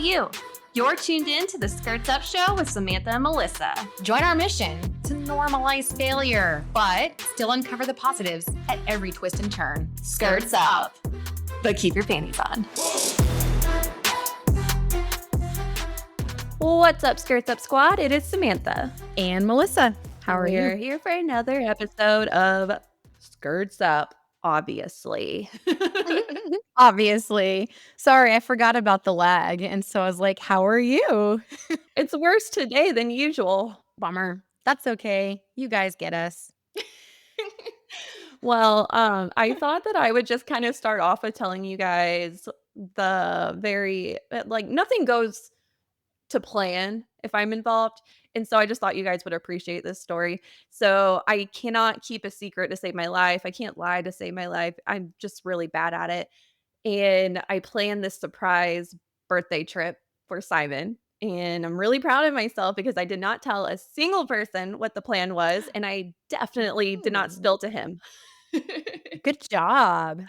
you. You're tuned in to the Skirts Up Show with Samantha and Melissa. Join our mission to normalize failure, but still uncover the positives at every twist and turn. Skirts up, but keep your panties on. What's up, Skirts Up Squad? It is Samantha. And Melissa, how are We're you? here for another episode of Skirts Up, obviously. Obviously. Sorry, I forgot about the lag. And so I was like, how are you? It's worse today than usual. Bummer. That's okay. You guys get us. Well, I thought that I would just kind of start off with telling you guys the very, nothing goes to plan if I'm involved. And so I just thought you guys would appreciate this story. So I cannot keep a secret to save my life. I can't lie to save my life. I'm just really bad at it. And I planned this surprise birthday trip for Simon. And I'm really proud of myself because I did not tell a single person what the plan was. And I definitely did not spill to him. Good job.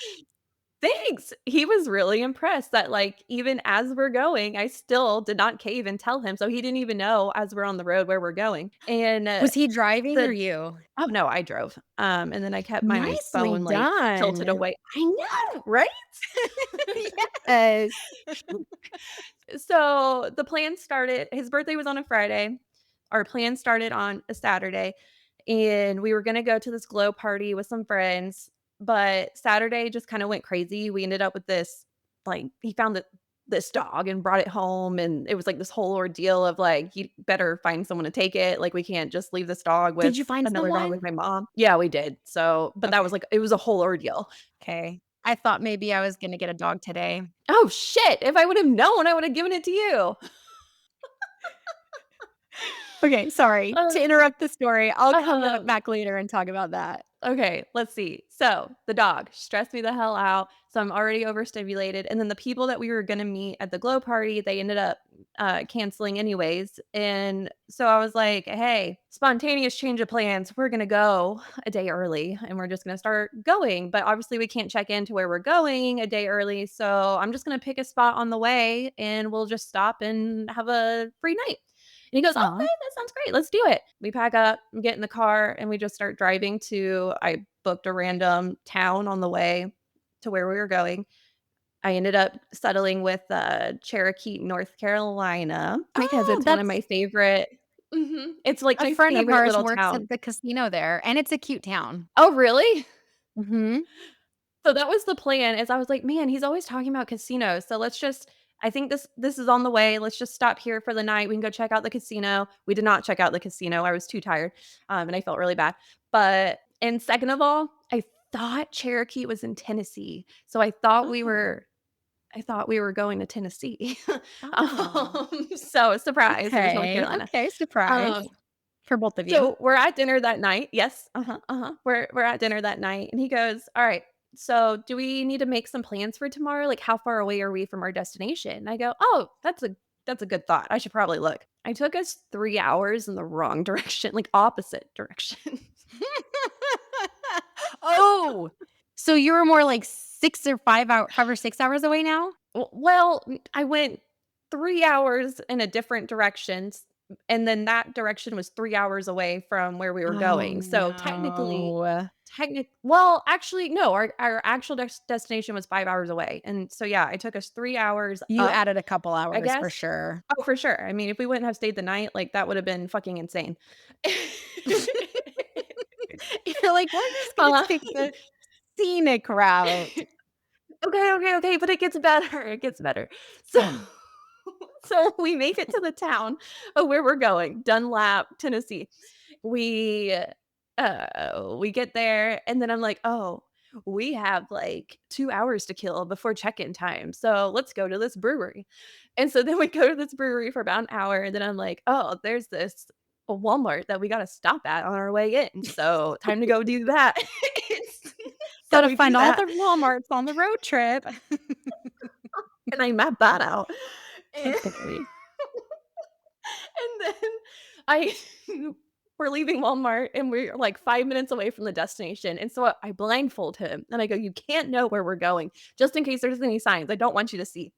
Thanks. He was really impressed that, even as we're going, I still did not cave and tell him. So he didn't even know as we're on the road where we're going. And Was he driving or the you? oh no, I drove. And then I kept my Nicely phone tilted done. away. I know, right? Yes. So the plan started. His birthday was on a Friday. Our plan started on a Saturday, and we were gonna go to this glow party with some friends. But Saturday just kind of went crazy. We ended up with this, he found this dog and brought it home, and it was like this whole ordeal of you better find someone to take it. Like we can't just leave this dog Did with you find another dog someone? with my mom. Yeah, we did. So, but that Okay. was it was a whole ordeal. Okay. I thought maybe I was going to get a dog today. Oh shit! If I would have known, I would have given it to you. Okay, sorry Uh, to interrupt the story. I'll come uh, back later and talk about that. Okay, let's see. So the dog stressed me the hell out. So I'm already overstimulated. And then the people that we were going to meet at the glow party, they ended up canceling anyways. And so I was like, hey, spontaneous change of plans. We're going to go a day early and we're just going to start going. But obviously, we can't check into where we're going a day early. So I'm just going to pick a spot on the way and we'll just stop and have a free night. And he goes, okay, Aw. that sounds great. Let's do it. We pack up, get in the car, and we just start driving I booked a random town on the way to where we were going. I ended up settling with Cherokee, North Carolina, because Oh, it's one of that's my favorite. It's like a my friend of favorite ours little works town. at the casino there, and it's a cute town. Oh, really? Mhm. So that was the plan. Is I was like, man, he's always talking about casinos. So let's just. I think this is on the way. Let's just stop here for the night. We can go check out the casino. We did not check out the casino. I was too tired, and I felt really bad. And second of all, I thought Cherokee was in Tennessee, so Oh. I thought we were going to Tennessee. Oh. So surprise, it was North Okay, Carolina. okay, surprise Um, for both of you. so we're at dinner that night. Yes. Uh-huh. Uh-huh. We're at dinner that night. And he goes, all right. So do we need to make some plans for tomorrow? Like how far away are we from our destination? And I go, oh, that's a good thought. I should probably look. I took us 3 hours in the wrong direction, like opposite direction. Oh, so you were more like 6 or 5 or 6 hours away now? I went 3 hours in a different direction. And then that direction was 3 hours away from where we were Oh, going. So technically, no. well, actually, no, our actual destination was 5 hours away. And so, yeah, it took us 3 hours You up, added a couple I hours for guess. sure. Oh, for sure. I mean, if we wouldn't have stayed the night, that would have been fucking insane. You're like, "We're just gonna uh, take the scenic route." okay, but it gets better. It gets better. So, so we make it to the town of where we're going, Dunlap, Tennessee. We we get there and then I'm like, "Oh, we have 2 hours to kill before check-in time. So, let's go to this brewery." And so then we go to this brewery for about an hour and then I'm like, "Oh, there's this Walmart that we got to stop at on our way in. So, time to go do that." So Gotta we do find all that the Walmarts on the road trip. and I map that out. And Okay. then I we're leaving Walmart and we're 5 minutes away from the destination. And so I blindfold him and I go, "You can't know where we're going just in case there's any signs. I don't want you to see."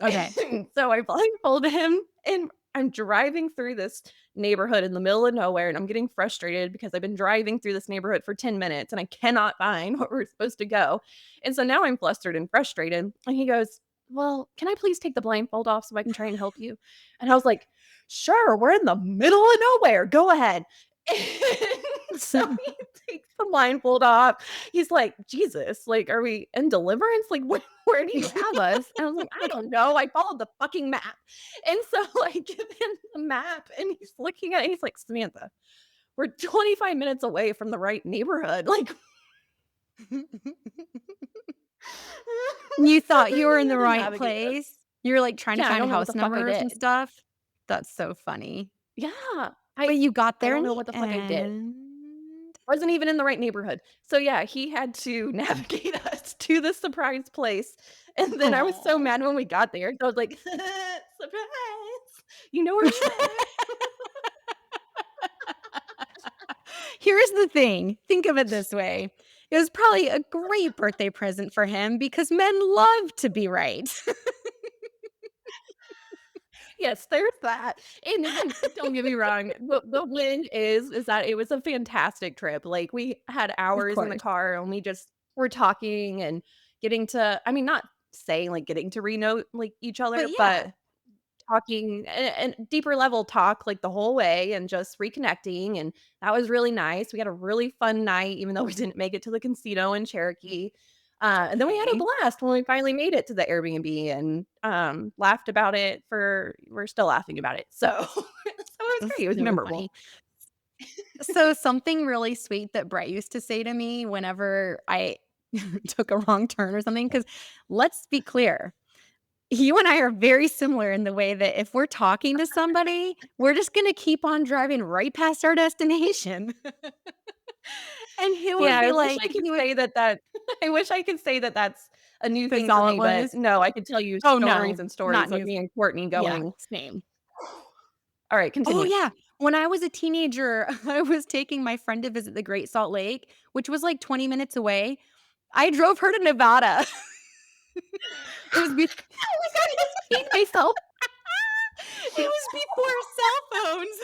Okay. And so I blindfolded him, and I'm driving through this neighborhood in the middle of nowhere, and I'm getting frustrated because I've been driving through this neighborhood for 10 minutes and I cannot find where we're supposed to go. And so now I'm flustered and frustrated. And he goes, "Well, can I please take the blindfold off so I can try and help you?" And I was like, "Sure, we're in the middle of nowhere. Go ahead." And so he takes the blindfold off. He's like, "Jesus, like, are we in deliverance? Like, where do you have us?" And I was like, "I don't know. I followed the fucking map." And so I give him the map and he's looking at it. He's like, "Samantha, we're 25 minutes away from the right neighborhood." Like, You so thought then you were in we the had to right navigate this. place? You were, like, trying to Yeah, I find don't know what house the fuck I numbers and did. stuff? That's so funny. Yeah. But you got I there don't in know the what the fuck I did. end? Wasn't even in the right neighborhood. So, yeah, he had to navigate us to the surprise place, and then I was so Aw. mad when we got there. I was like, "Surprise! You know where we are." Here's the thing, think of it this way. It was probably a great birthday present for him because men love to be right. Yes, there's that. And don't get me wrong, the win is that it was a fantastic trip. Like, we had Of hours in the course. car and we just were talking and getting to, I mean, not saying, like, getting to re-know, like, each But other, yeah, but talking and deeper level talk, like, the whole way and just reconnecting, and that was really nice. We had a really fun night even though we didn't make it to the casino in Cherokee. And then we had a okay. blast when we finally made it to the Airbnb and, laughed about it for we're still laughing about it. So so it was That's great. It was so memorable. funny. So something really sweet that Brett used to say to me whenever I took a wrong turn or something, because let's be clear, you and I are very similar in the way that if we're talking to somebody, we're just gonna keep on driving right past our destination. And he would Yeah, I be wish like I could he would say that I wish I could say that that's a new that's thing for all it me, but was? no, I could tell you Oh, stories no, and not stories of new. me and Courtney Yeah, going. same. All right, Oh, continue. yeah. When I was a teenager, I was taking my friend to visit the Great Salt Lake, which was, like, 20 minutes away. I drove her to Nevada. It was be Oh my god, I just peed myself. it was before cell phones.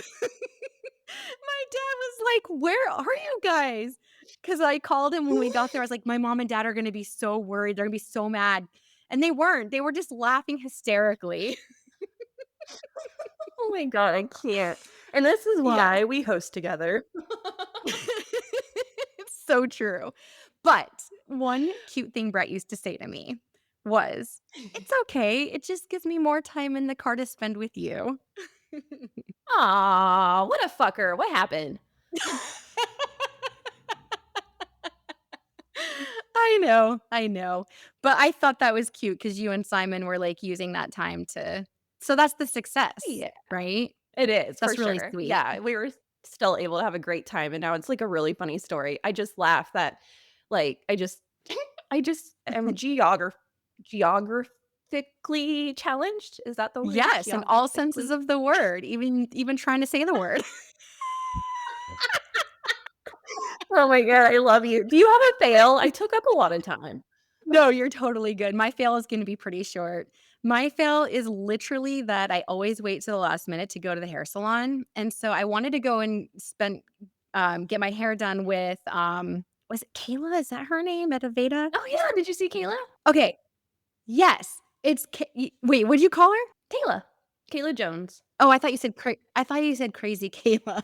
My dad was like, "Where are you guys?" Because I called him when we got there. I was like, "My mom and dad are gonna be so worried. They're gonna be so mad." And they weren't. They were just laughing hysterically. Oh my god, I can't. And this is Yeah. why we host together. It's so true. But one cute thing Brett used to say to me was, "It's okay. It just gives me more time in the car to spend with you." Aw, what a fucker. What happened? I know, but I thought that was cute because you and Simon were, like, using that time to so that's the success, Yeah, right? it is for That's really sure. sweet. Yeah, we were still able to have a great time, and now it's like a really funny story. I just laugh that, like, I just I just am geographically challenged. Is that the word? Yes, in all senses Geographically. of the word, even trying to say the word. Oh my god, I love you. Do you have a fail? I took up a lot of time. No, you're totally good. My fail is gonna be pretty short. My fail is literally that I always wait to the last minute to go to the hair salon, and so I wanted to go and get my hair done with, was it Kayla? Is that her name at Aveda? Oh yeah, did you see Kayla? Okay, yes, it's K y wait, what'd you call her? Kayla. Kayla Jones. Oh, I thought you said Crazy Kayla.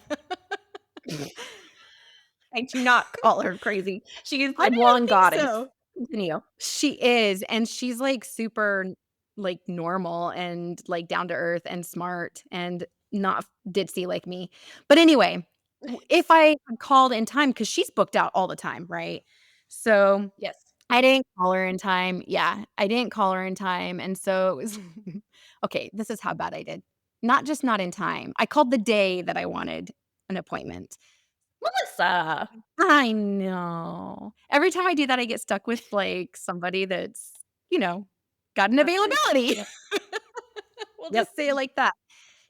I do not call her crazy. She is I my didn't blonde think goddess. so. Continue. She is, and she's, like, super, like, normal and, like, down to earth and smart and not ditzy like me. But anyway, if I had called in time, because she's booked out all the time, right? So, Yes. I didn't call her in time. Yeah, I didn't call her in time, and so it was okay, this is how bad I did. Not just not in time, I called the day that I wanted an appointment. Melissa. I know. Every time I do that, I get stuck with, like, somebody that's, you know, got an Not great. availability. Yep. We'll Yep. just say it like that.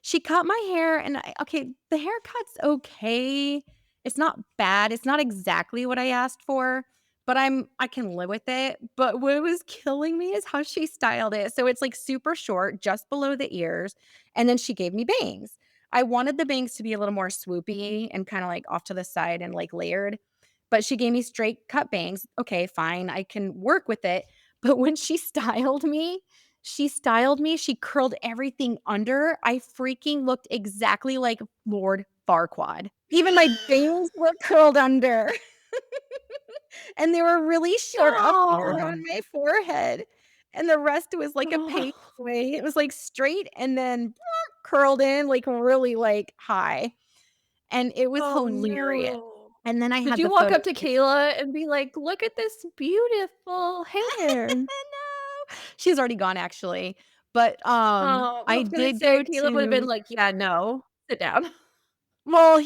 She cut my hair and the haircut's okay. It's not bad. It's not exactly what I asked for, but I can live with it. But what was killing me is how she styled it. So it's like super short, just below the ears, and then she gave me bangs. I wanted the bangs to be a little more swoopy and kind of like off to the side and like layered, but she gave me straight cut bangs. Okay, fine, I can work with it. But when she curled everything under. I freaking looked exactly like Lord Farquaad. Even my bangs were curled under. And they were really short up here Oh. on my forehead, and the rest was like a Oh. page way. It was, like, straight and then curled in, like, really, like, high, and it was Oh, hilarious. no. And then I Did had you the walk photo up to shoot. Kayla and be like, "Look at this beautiful hair"? No, she's already gone, actually, but, Oh, I I was gonna did go say Caleb would have been to like, "Yeah, no, sit down." well,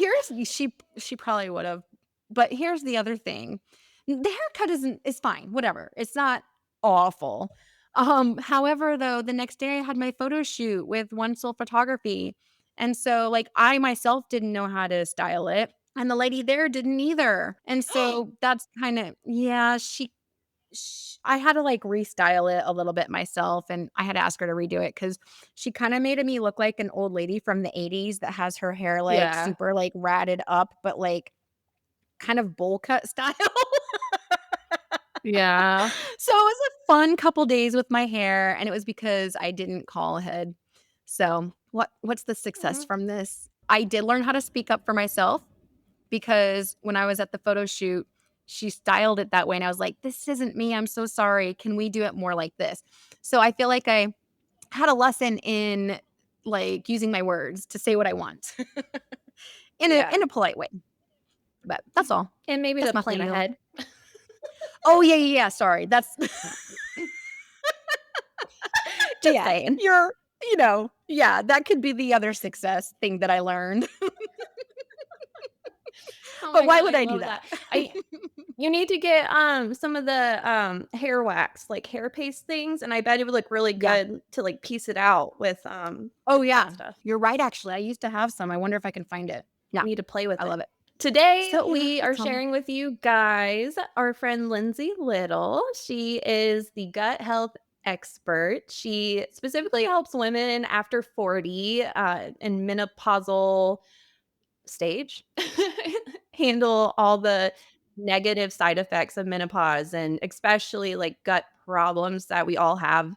she probably would've, but here's the other thing. The haircut is fine, whatever. It's not awful. However, though, the next day I had my photo shoot with One Soul Photography, and so, like, I myself didn't know how to style it, and the lady there didn't either, and so that's kinda yeah, I had to, like, restyle it a little bit myself, and I had to ask her to redo it because she kinda made me look like an old lady from the '80s that has her hair, like, Yeah. super, like, ratted up, but, like, kind of bowl cut style. Yeah. So, it was a fun couple days with my hair, and it was because I didn't call ahead. So, what's the success Mhm. from this? I did learn how to speak up for myself because when I was at the photo shoot, she styled it that way, and I was like, "This isn't me, I'm so sorry. Can we do it more like this?" So, I feel like I had a lesson in, like, using my words to say what I want Yeah. in a polite way, but that's all. And maybe That's to my thing, plan though. ahead. Oh, yeah, yeah, yeah, sorry, that's Just yeah, saying. you're yeah, that could be the other success thing that I learned. Oh But my why god, would I I do love that? that. I You need to get, some of the, hair wax, like, hair paste things, and I bet it would look really Yeah. good to, like, piece it out Oh, with that yeah. stuff. You're right, actually, I used to have some, I wonder if I can find it. Yeah, Need to play with I it. love it. Today, So yeah, we are that's all. sharing with you guys our friend Lindsay Little. She is the gut health expert. She specifically helps women after 40 in menopausal stage handle all the negative side effects of menopause and especially like gut problems that we all have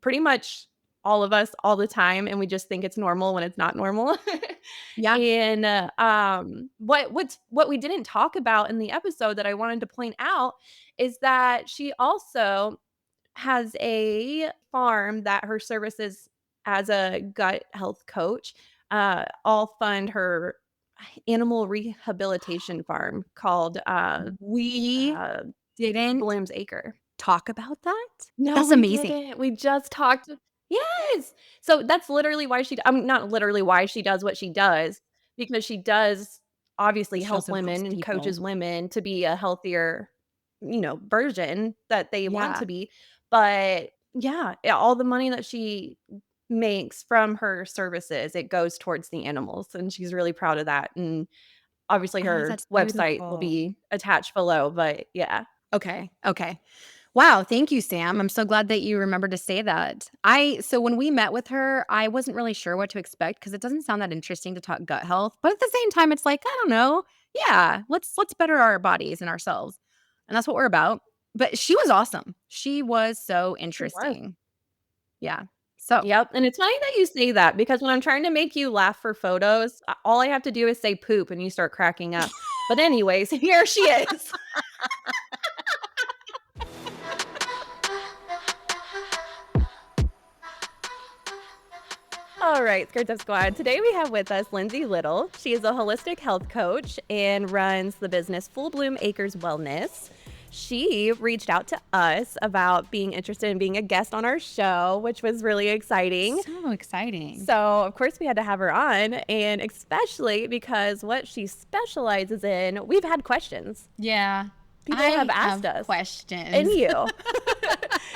pretty much all of us all the time, and we just think it's normal when it's not normal. Yeah. And, what we didn't talk about in the episode that I wanted to point out is that she also has a farm that her services as a gut health coach, all fund her animal rehabilitation farm called, We uh, didn't Bloom's Acre. talk about that? No, That's we amazing. didn't. We just talked. Yes! So that's literally why not literally why she does what she does, because she does obviously She help also helps women and people. coaches women to be a healthier, version that they want Yeah. to be. But yeah, all the money that she makes from her services, it goes towards the animals, and she's really proud of that. And obviously Oh, her that's website will beautiful. be attached below, but yeah. Okay, okay. Wow, thank you, Sam. I'm so glad that you remembered to say that. So when we met with her, I wasn't really sure what to expect because it doesn't sound that interesting to talk gut health, but at the same time, it's like, I don't know. Yeah, let's better our bodies and ourselves. And that's what we're about. But she was awesome. She was so She was. interesting. Yeah. So Yep, and it's funny that you say that because when I'm trying to make you laugh for photos, all I have to do is say "poop" and you start cracking up. But anyways, here she is. All right, Skirt Up Squad. Today we have with us Lindsay Little. She is a holistic health coach and runs the business Full Bloom Acres Wellness. She reached out to us about being interested in being a guest on our show, which was really exciting. so exciting. So, of course, we had to have her on, and especially because what she specializes in, we've had questions. Yeah. People have I asked have us, and questions. you.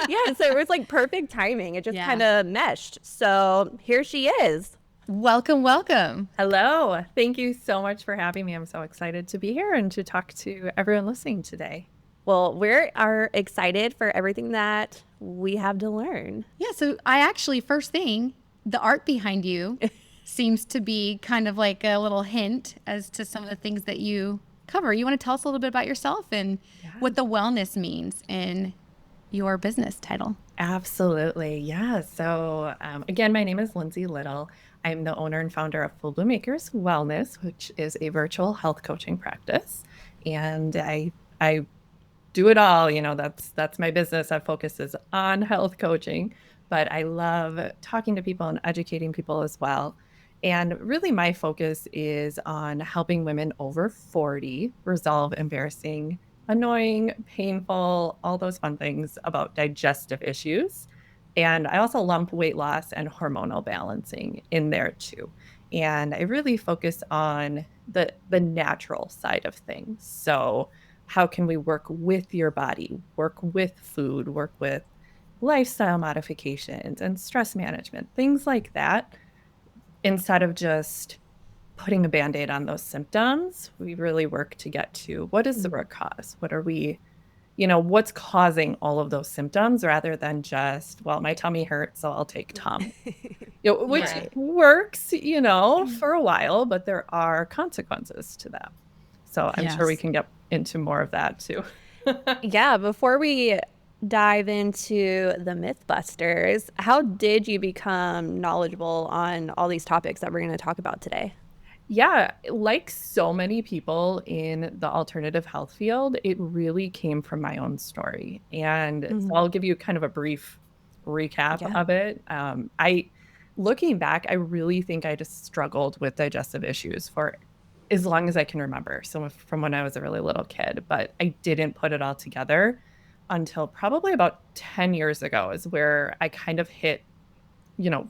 Yeah, so it was like perfect timing. It just Yeah. kind of meshed. So here she is. Welcome, welcome. Hello. Thank you so much for having me. I'm so excited to be here and to talk to everyone listening today. Well, we are excited for everything that we have to learn. Yeah, so I actually, first thing, the art behind you seems to be kind of like a little hint as to some of the things that you cover. You want to tell us a little bit about yourself and Yeah, what the wellness means in your business title? absolutely. Yeah. So, again, my name is Lindsay Little. I'm the owner and founder of Full Bloom Makers Wellness, which is a virtual health coaching practice. And I do it all. That's my business. That focuses on health coaching, but I love talking to people and educating people as well. And really, my focus is on helping women over 40 resolve embarrassing, annoying, painful, all those fun things about digestive issues. And I also lump weight loss and hormonal balancing in there too. And I really focus on the natural side of things. So, how can we work with your body, work with food, work with lifestyle modifications and stress management, things like that, instead of just putting a band-aid on those symptoms. We really work to get to what is the root cause? What are we, what's causing all of those symptoms rather than just, well, my tummy hurts, so I'll take Tom. Which Right. works, for a while, but there are consequences to that. So I'm sure we Yes. can get into more of that too. Yeah, before we dive into the Mythbusters, how did you become knowledgeable on all these topics that we're going to talk about today? Yeah, like so many people in the alternative health field, it really came from my own story. And so Mhm. I'll give you kind of a brief recap Yeah. of it. Looking back, I really think I just struggled with digestive issues for as long as I can remember. So from when I was a really little kid, but I didn't put it all together until probably about 10 years ago is where I kind of hit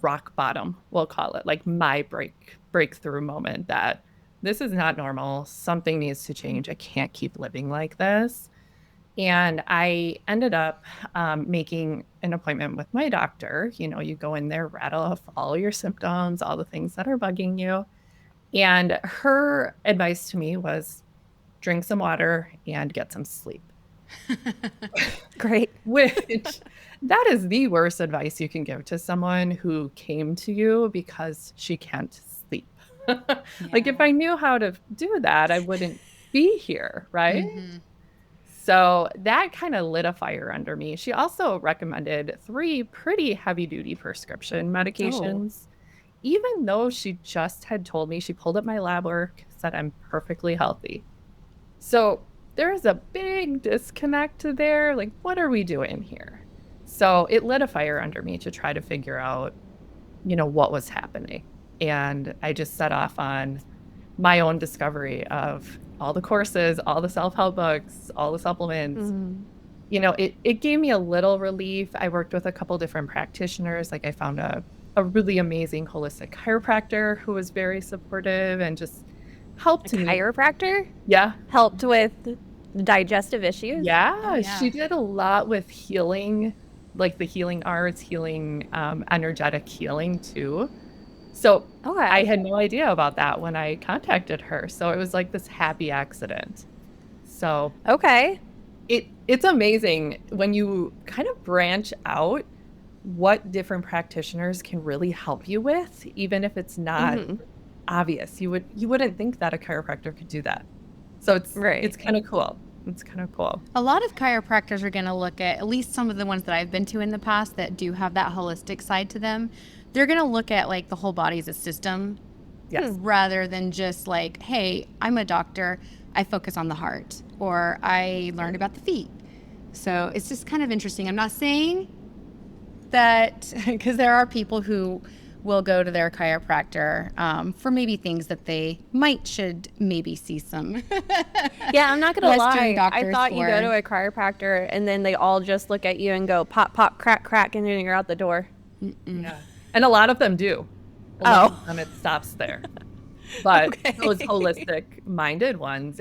rock bottom, we'll call it, like my breakthrough moment that this is not normal. Something needs to change. I can't keep living like this. And I ended up making an appointment with my doctor. You go in there, rattle off all your symptoms, all the things that are bugging you. And her advice to me was drink some water and get some sleep. Great. Which that is the worst advice you can give to someone who came to you because she can't sleep. Like, if Yeah. I knew how to do that, I wouldn't be here, right? Hmm. So that kind of lit a fire under me. She also recommended 3 pretty heavy-duty prescription Oh, medications, even though she just had told me she pulled up my lab work, said I'm perfectly healthy. So there's a big disconnect there. Like, what are we doing here? So it lit a fire under me to try to figure out, what was happening. And I just set off on my own discovery of all the courses, all the self-help books, all the supplements. mhm. It gave me a little relief. I worked with a couple different practitioners. Like I found a really amazing holistic chiropractor who was very supportive and just A helped me. chiropractor Yeah. helped with digestive issues. Oh, Yeah, yeah. she did a lot with healing, like the healing arts, healing, energetic healing too. So I Okay. had no idea about that when I contacted her. So it was like this happy accident. So Okay. it's amazing when you kind of branch out what different practitioners can really help you with, even if it's not Mhm. obvious. You wouldn't think that a chiropractor could do that. So it's Right. kind of cool. It's kind of cool. A lot of chiropractors are going to look at least some of the ones that I've been to in the past that do have that holistic side to them. They're going to look at like the whole body as a system Yes. rather than just like, hey, I'm a doctor. I focus on the heart or I learned about the feet. So it's just kind of interesting. I'm not saying that because there are people who will go to their chiropractor for maybe things that they might should maybe see some Yeah, I'm not gonna Western lie. I doctors thought you go for. to a chiropractor and then they all just look at you and go pop, pop, crack, crack, and then you're out the door. Yeah. And a lot of them do. A lot Oh, of them, it stops there. But those okay. holistic minded ones,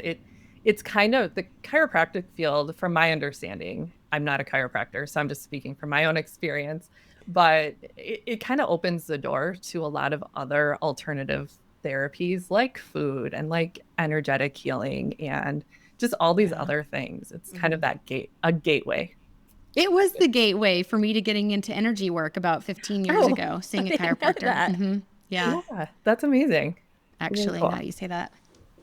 it's kind of the chiropractic field, from my understanding. I'm not a chiropractor, so I'm just speaking from my own experience. But it kind of opens the door to a lot of other alternative therapies like food and like energetic healing and just all these Yeah. other things. It's kind of that a gateway. It was the gateway for me to getting into energy work about 15 years Oh, ago, seeing I a didn't know chiropractor. that. Yeah, Yeah, that's amazing. Really actually, now cool. you say that.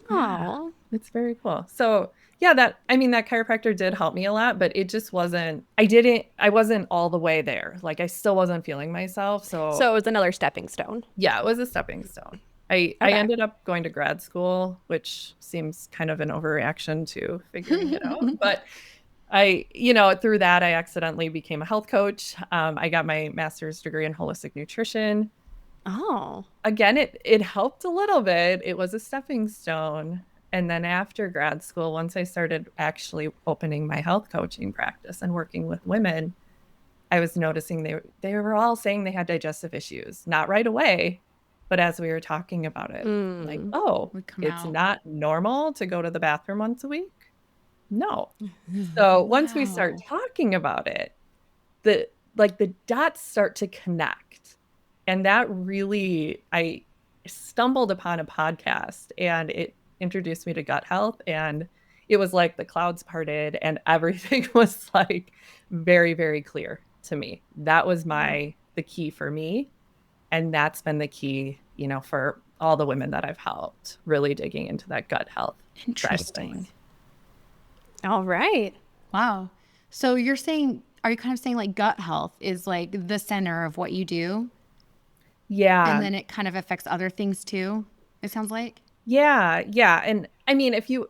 Yeah, Oh, it's very cool. So yeah, that chiropractor did help me a lot, but it just I wasn't all the way there. Like I still wasn't feeling myself. So so it was another stepping stone. yeah, it was a stepping stone. I Okay. ended up going to grad school, which seems kind of an overreaction to figuring it out. But through that, I accidentally became a health coach. I got my master's degree in holistic nutrition. Oh. Again, it helped a little bit. It was a stepping stone. And then after grad school, once I started actually opening my health coaching practice and working with women, I was noticing they were all saying they had digestive issues. Not right away, but as we were talking about it, like, Mm. oh, Would come it's out. not normal to go to the bathroom once a week. No. So once we start Wow. talking about it, the dots start to connect. And that really, I stumbled upon a podcast and it introduced me to gut health. And it was like the clouds parted and everything was like very, very clear to me. That was the key for me. And that's been the key, for all the women that I've helped, really digging into that gut health side of Interesting. things. All right. Wow. So are you kind of saying like gut health is like the center of what you do? And Yeah. then it kind of affects other things too, it sounds like? Yeah, yeah. And I mean, if you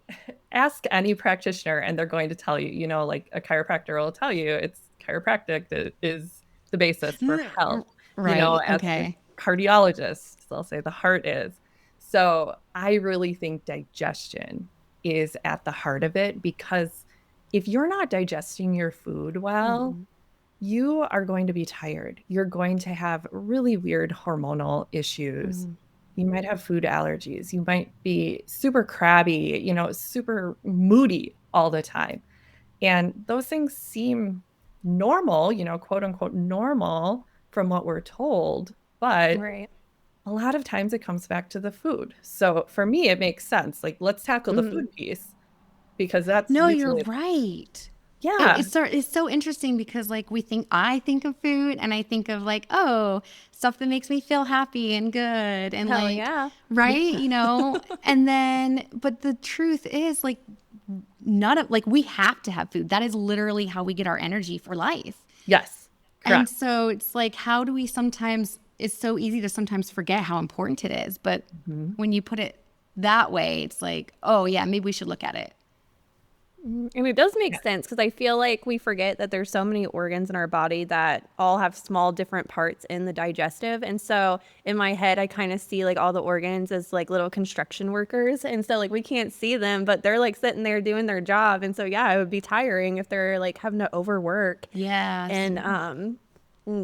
ask any practitioner and they're going to tell you, like a chiropractor will tell you, it's chiropractic that is the basis for health. Right. Ask a Okay. cardiologist, they'll say the heart is. So I really think digestion is at the heart of it because if you're not digesting your food well, Mhm. you are going to be tired. You're going to have really weird hormonal issues. Mm. You might have food allergies. You might be super crabby, super moody all the time. And those things seem normal, quote unquote normal from what we're told. But Right. a lot of times it comes back to the food. So for me, it makes sense. Like, let's tackle the Mhm. food piece because that's No, you're usually, right. yeah, It's so interesting because like I think of food and I think of like, oh, stuff that makes me feel happy and good and Hell like, yeah. right, and then but the truth is like none of like we have to have food. That is literally how we get our energy for life. yes, And correct. so it's like how do we sometimes it's so easy to sometimes forget how important it is, but Mhm. when you put it that way, it's like, oh yeah, maybe we should look at it. And it does make Yeah. sense because I feel like we forget that there's so many organs in our body that all have small different parts in the digestive. And so in my head, I kind of see like all the organs as like little construction workers. And so like we can't see them, but they're like sitting there doing their job. And so yeah, it would be tiring if they're like having to overwork Yes. and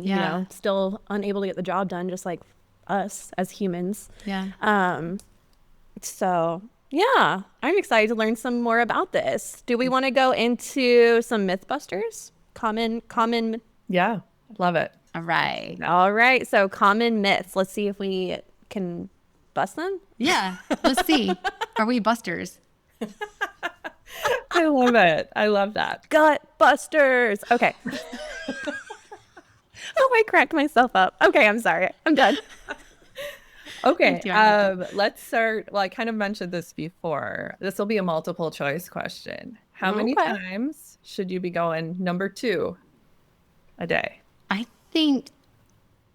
Yeah. still unable to get the job done, just like us as humans. Yeah. So yeah, I'm excited to learn some more about this. Do we want to go into some mythbusters? Common. Yeah, love it. All right. All right, so common myths. Let's see if we can bust them. Yeah. Let's see. Are we busters? I love it. I love that. Gut busters. Okay. Oh, I cracked myself up. Okay, I'm sorry. I'm done. Okay, Do I have let's start. Well, I kind of mentioned this before. This will be a multiple choice question. How many Okay. times should you be going number 2 a day? I think,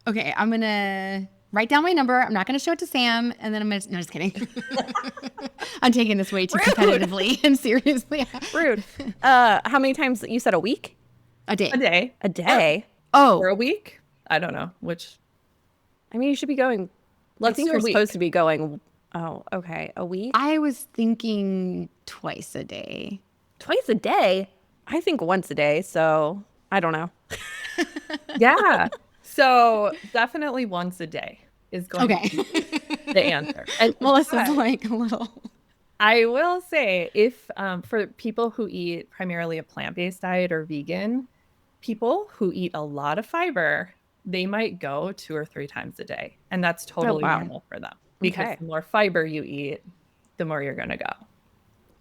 okay, I'm going to write down my number. I'm not going to show it to Sam. And then no, just kidding. I'm taking this way too competitively and seriously. Rude. How many times you said a week? A day. A day A day. or Oh, a week? I don't know which. I mean, you should be going. I Let's think do you're a week. supposed to be going. Oh, okay. A week? I was thinking twice a day. Twice a day? I think once a day. So I don't know. Yeah. So definitely once a day is going Okay. to be the answer. And Melissa's but like a little. I will say, if for people who eat primarily a plant-based diet or vegan, people who eat a lot of fiber, they might go 2 or 3 times a day, and that's totally wow. normal for them because Okay. the more fiber you eat, the more you're going to go.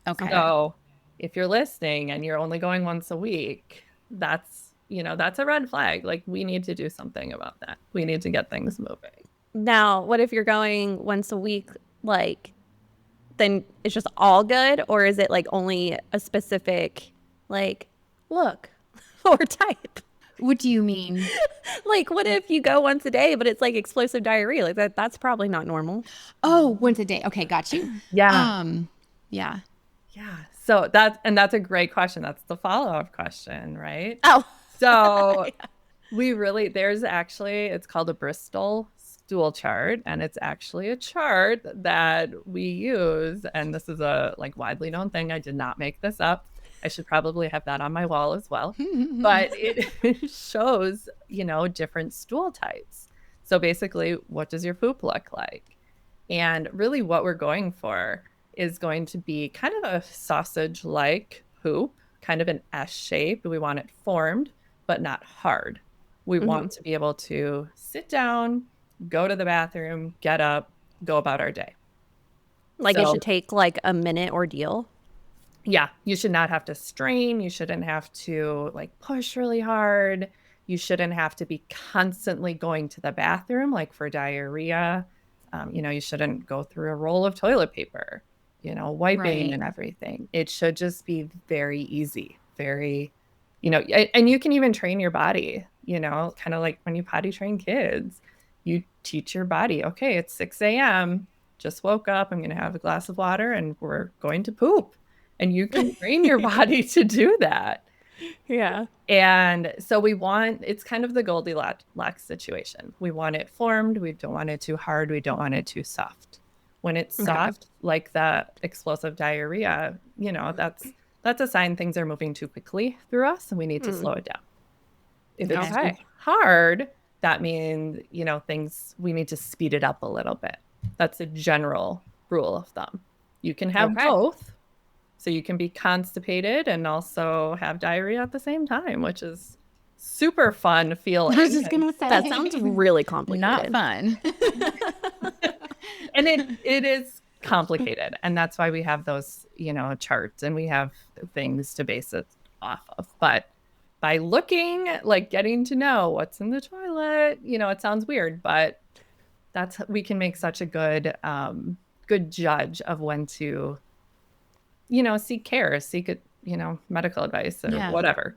Okay. So if you're listening and you're only going once a week, that's a red flag. Like, we need to do something about that. We need to get things moving. Now, what if you're going once a week, like, then it's just all good? Or is it like only a specific, like, look or type? What do you mean? Like, what if you go once a day, but it's like explosive diarrhea? Like that's probably not normal. Oh, once a day. Okay, got you. Yeah. Yeah. Yeah. So that's a great question. That's the follow-up question, right? Oh. So it's called a Bristol stool chart, and it's actually a chart that we use. And this is a like widely known thing. I did not make this up. I should probably have that on my wall as well. But it shows, different stool types. So basically, what does your poop look like? And really what we're going for is going to be kind of a sausage-like poop, kind of an S shape. We want it formed, but not hard. We want to be able to sit down, go to the bathroom, get up, go about our day. Like, it should take like a minute ordeal. Yeah, you should not have to strain. You shouldn't have to like push really hard. You shouldn't have to be constantly going to the bathroom, like for diarrhea. You shouldn't go through a roll of toilet paper, wiping and everything. It should just be very easy, very, and you can even train your body, kind of like when you potty train kids. You teach your body, okay, it's 6 a.m., just woke up, I'm going to have a glass of water and we're going to poop. And you can train your body to do that. Yeah. And so it's kind of the Goldilocks situation. We want it formed. We don't want it too hard. We don't want it too soft. When it's soft, like the explosive diarrhea, that's a sign things are moving too quickly through us and we need to slow it down. If it's too hard, that means, we need to speed it up a little bit. That's a general rule of thumb. You can have both. So you can be constipated and also have diarrhea at the same time, which is super fun feeling. I was just going to say. That sounds really complicated. Not fun. And it is complicated. And that's why we have those, charts and we have things to base it off of. But by looking, like getting to know what's in the toilet, it sounds weird, but we can make such a good judge of when to seek care, seek medical advice or whatever.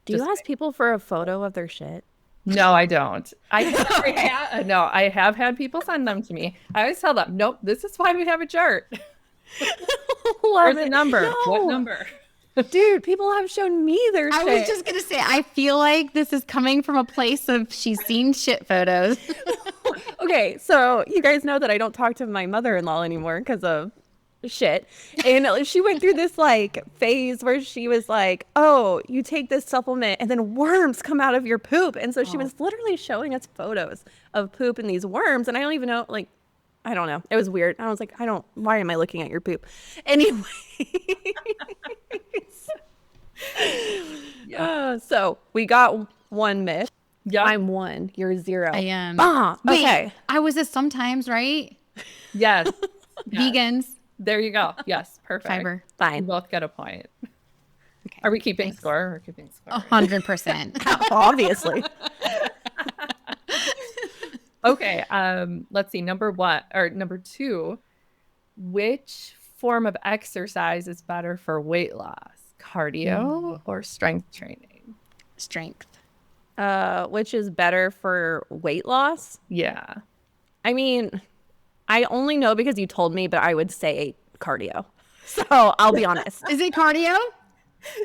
Do you ask people for a photo of their shit? No, I don't. I have had people send them to me. I always tell them, nope, this is why we have a chart. Where's the number? No. What number? Dude, people have shown me their shit. I was just going to say, I feel like this is coming from a place of she's seen shit photos. Okay, so you guys know that I don't talk to my mother-in-law anymore because of shit. And she went through this like phase where she was like, oh, you take this supplement and then worms come out of your poop. And so she was literally showing us photos of poop and these worms. And I don't even know, like, I don't know. It was weird. I was like, why am I looking at your poop? Anyway. So we got one myth. Yeah. I'm 1. You're 0. I am. Okay. I was a sometimes, right? Yes. Vegans. There you go. Yes. Perfect. Fiber. Fine. We both get a point. Okay. Are we keeping score? We're keeping score. 100%. Obviously. Okay. Let's see. Number 2. Which form of exercise is better for weight loss? Cardio or strength training? Strength. Which is better for weight loss? Yeah. I mean, I only know because you told me, but I would say cardio. So I'll be honest. Is it cardio?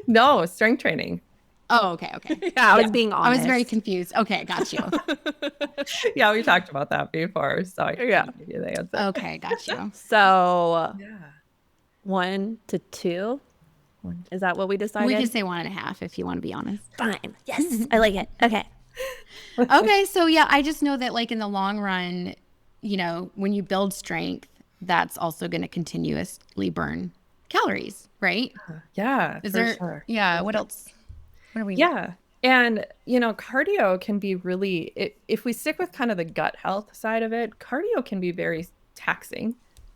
No, strength training. Oh, okay. Yeah, I was being honest. I was very confused. Okay, got you. Yeah, we talked about that before, so I can give you the answer. Okay, got you. So 1 to 2. Is that what we decided? We can say 1.5 if you want to be honest. Fine. Yes, I like it. Okay. Okay, so yeah, I just know that like in the long run, when you build strength, that's also going to continuously burn calories, right? Yeah, Is for there? sure. Yeah. What else? What are we? Yeah. And, cardio can be really, if we stick with kind of the gut health side of it, cardio can be very taxing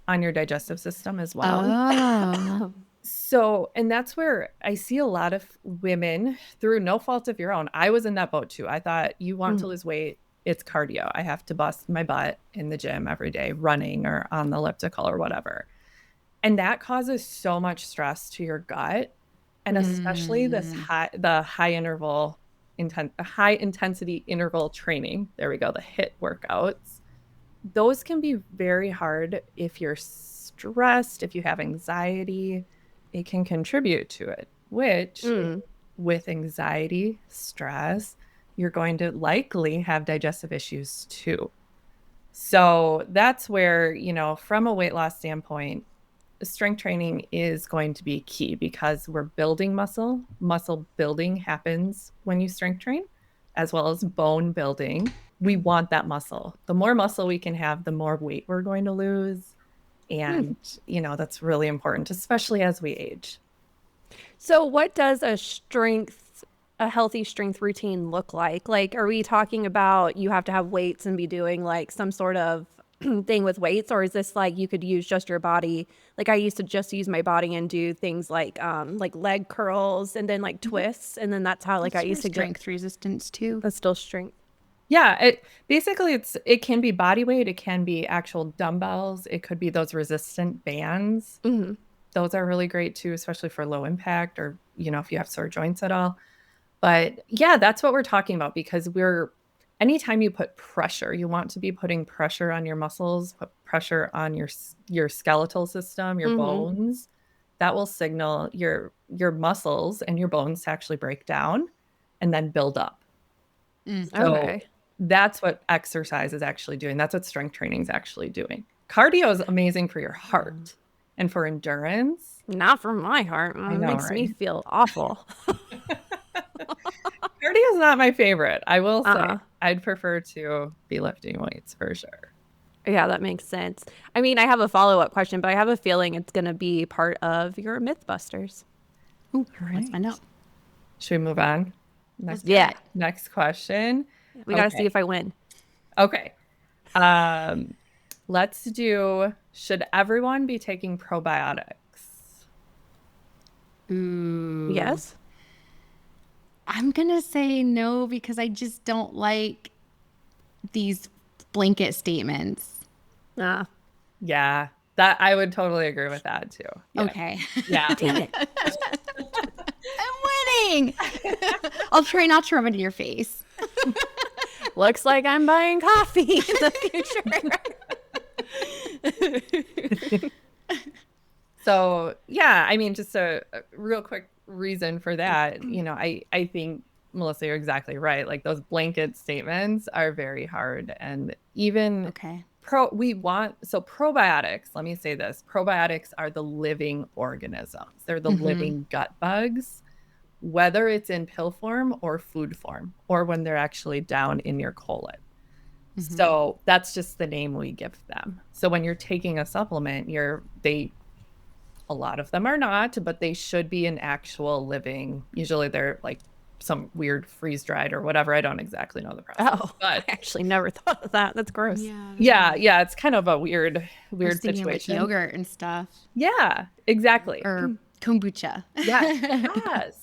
on your digestive system as well. Oh. So, and that's where I see a lot of women through no fault of your own. I was in that boat too. I thought you want to lose weight, it's cardio. I have to bust my butt in the gym every day, running or on the elliptical or whatever. And that causes so much stress to your gut. And especially the high intensity interval training. There we go, the HIIT workouts. Those can be very hard if you're stressed, if you have anxiety, it can contribute to it, which with anxiety, stress, you're going to likely have digestive issues too. So that's where, from a weight loss standpoint, strength training is going to be key because we're building muscle. Muscle building happens when you strength train, as well as bone building. We want that muscle. The more muscle we can have, the more weight we're going to lose. And, that's really important, especially as we age. So what does a healthy strength routine look like? Like, are we talking about you have to have weights and be doing like some sort of thing with weights, or is this like you could use just your body? Like I used to just use my body and do things like leg curls and then like twists, and then that's how like That's I used to strength resistance too. That's still strength. Yeah, it can be body weight, it can be actual dumbbells, it could be those resistant bands. Those are really great too, especially for low impact or if you have sore joints at all. But yeah, that's what we're talking about because anytime you put pressure, you want to be putting pressure on your muscles, put pressure on your skeletal system, your bones. That will signal your muscles and your bones to actually break down and then build up. So that's what exercise is actually doing. That's what strength training is actually doing. Cardio is amazing for your heart and for endurance. Not for my heart. It makes me feel awful. Cardio is not my favorite. I will say I'd prefer to be lifting weights for sure. Yeah, that makes sense. I mean, I have a follow-up question, but I have a feeling it's going to be part of your Mythbusters. Ooh, let's find out. Should we move on? Next question. We got to see if I win. Okay. Let's do, should everyone be taking probiotics? Ooh. Yes. I'm going to say no because I just don't like these blanket statements. Yeah, that I would totally agree with that too. Yeah. Okay. Yeah. Damn it. I'm winning. I'll try not to rub it in your face. Looks like I'm buying coffee in the future. So, yeah, I mean, just a real quick reason for that, I think, Melissa, you're exactly right. Like those blanket statements are very hard. And even probiotics, let me say this, probiotics are the living organisms. They're the living gut bugs, whether it's in pill form or food form, or when they're actually down in your colon. So that's just the name we give them. So when you're taking a supplement, a lot of them are not, but they should be an actual living. Usually they're like some weird freeze dried or whatever. I don't exactly know the process. But I actually never thought of that. That's gross. Yeah. It's kind of a weird situation. Like yogurt and stuff. Yeah, exactly. Or kombucha. Yes.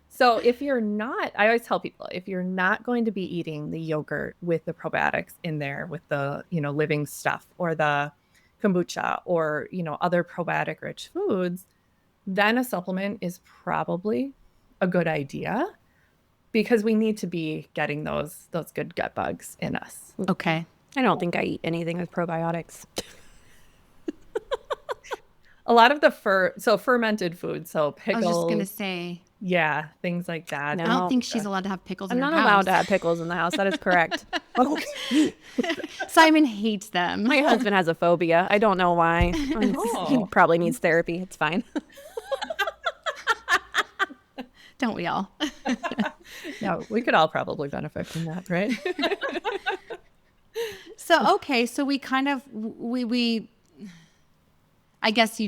So I always tell people, if you're not going to be eating the yogurt with the probiotics in there, with the, living stuff or the kombucha or, other probiotic rich foods, then a supplement is probably a good idea because we need to be getting those good gut bugs in us. Okay. I don't think I eat anything with probiotics. A lot of the fermented foods, so pickles. I was just going to say. Yeah, things like that. No, I don't think she's allowed to have pickles in her house. I'm not allowed to have pickles in the house. That is correct. Simon hates them. My husband has a phobia. I don't know why. He probably needs therapy. It's fine. Don't we all? No, we could all probably benefit from that, right? So we kind of, I guess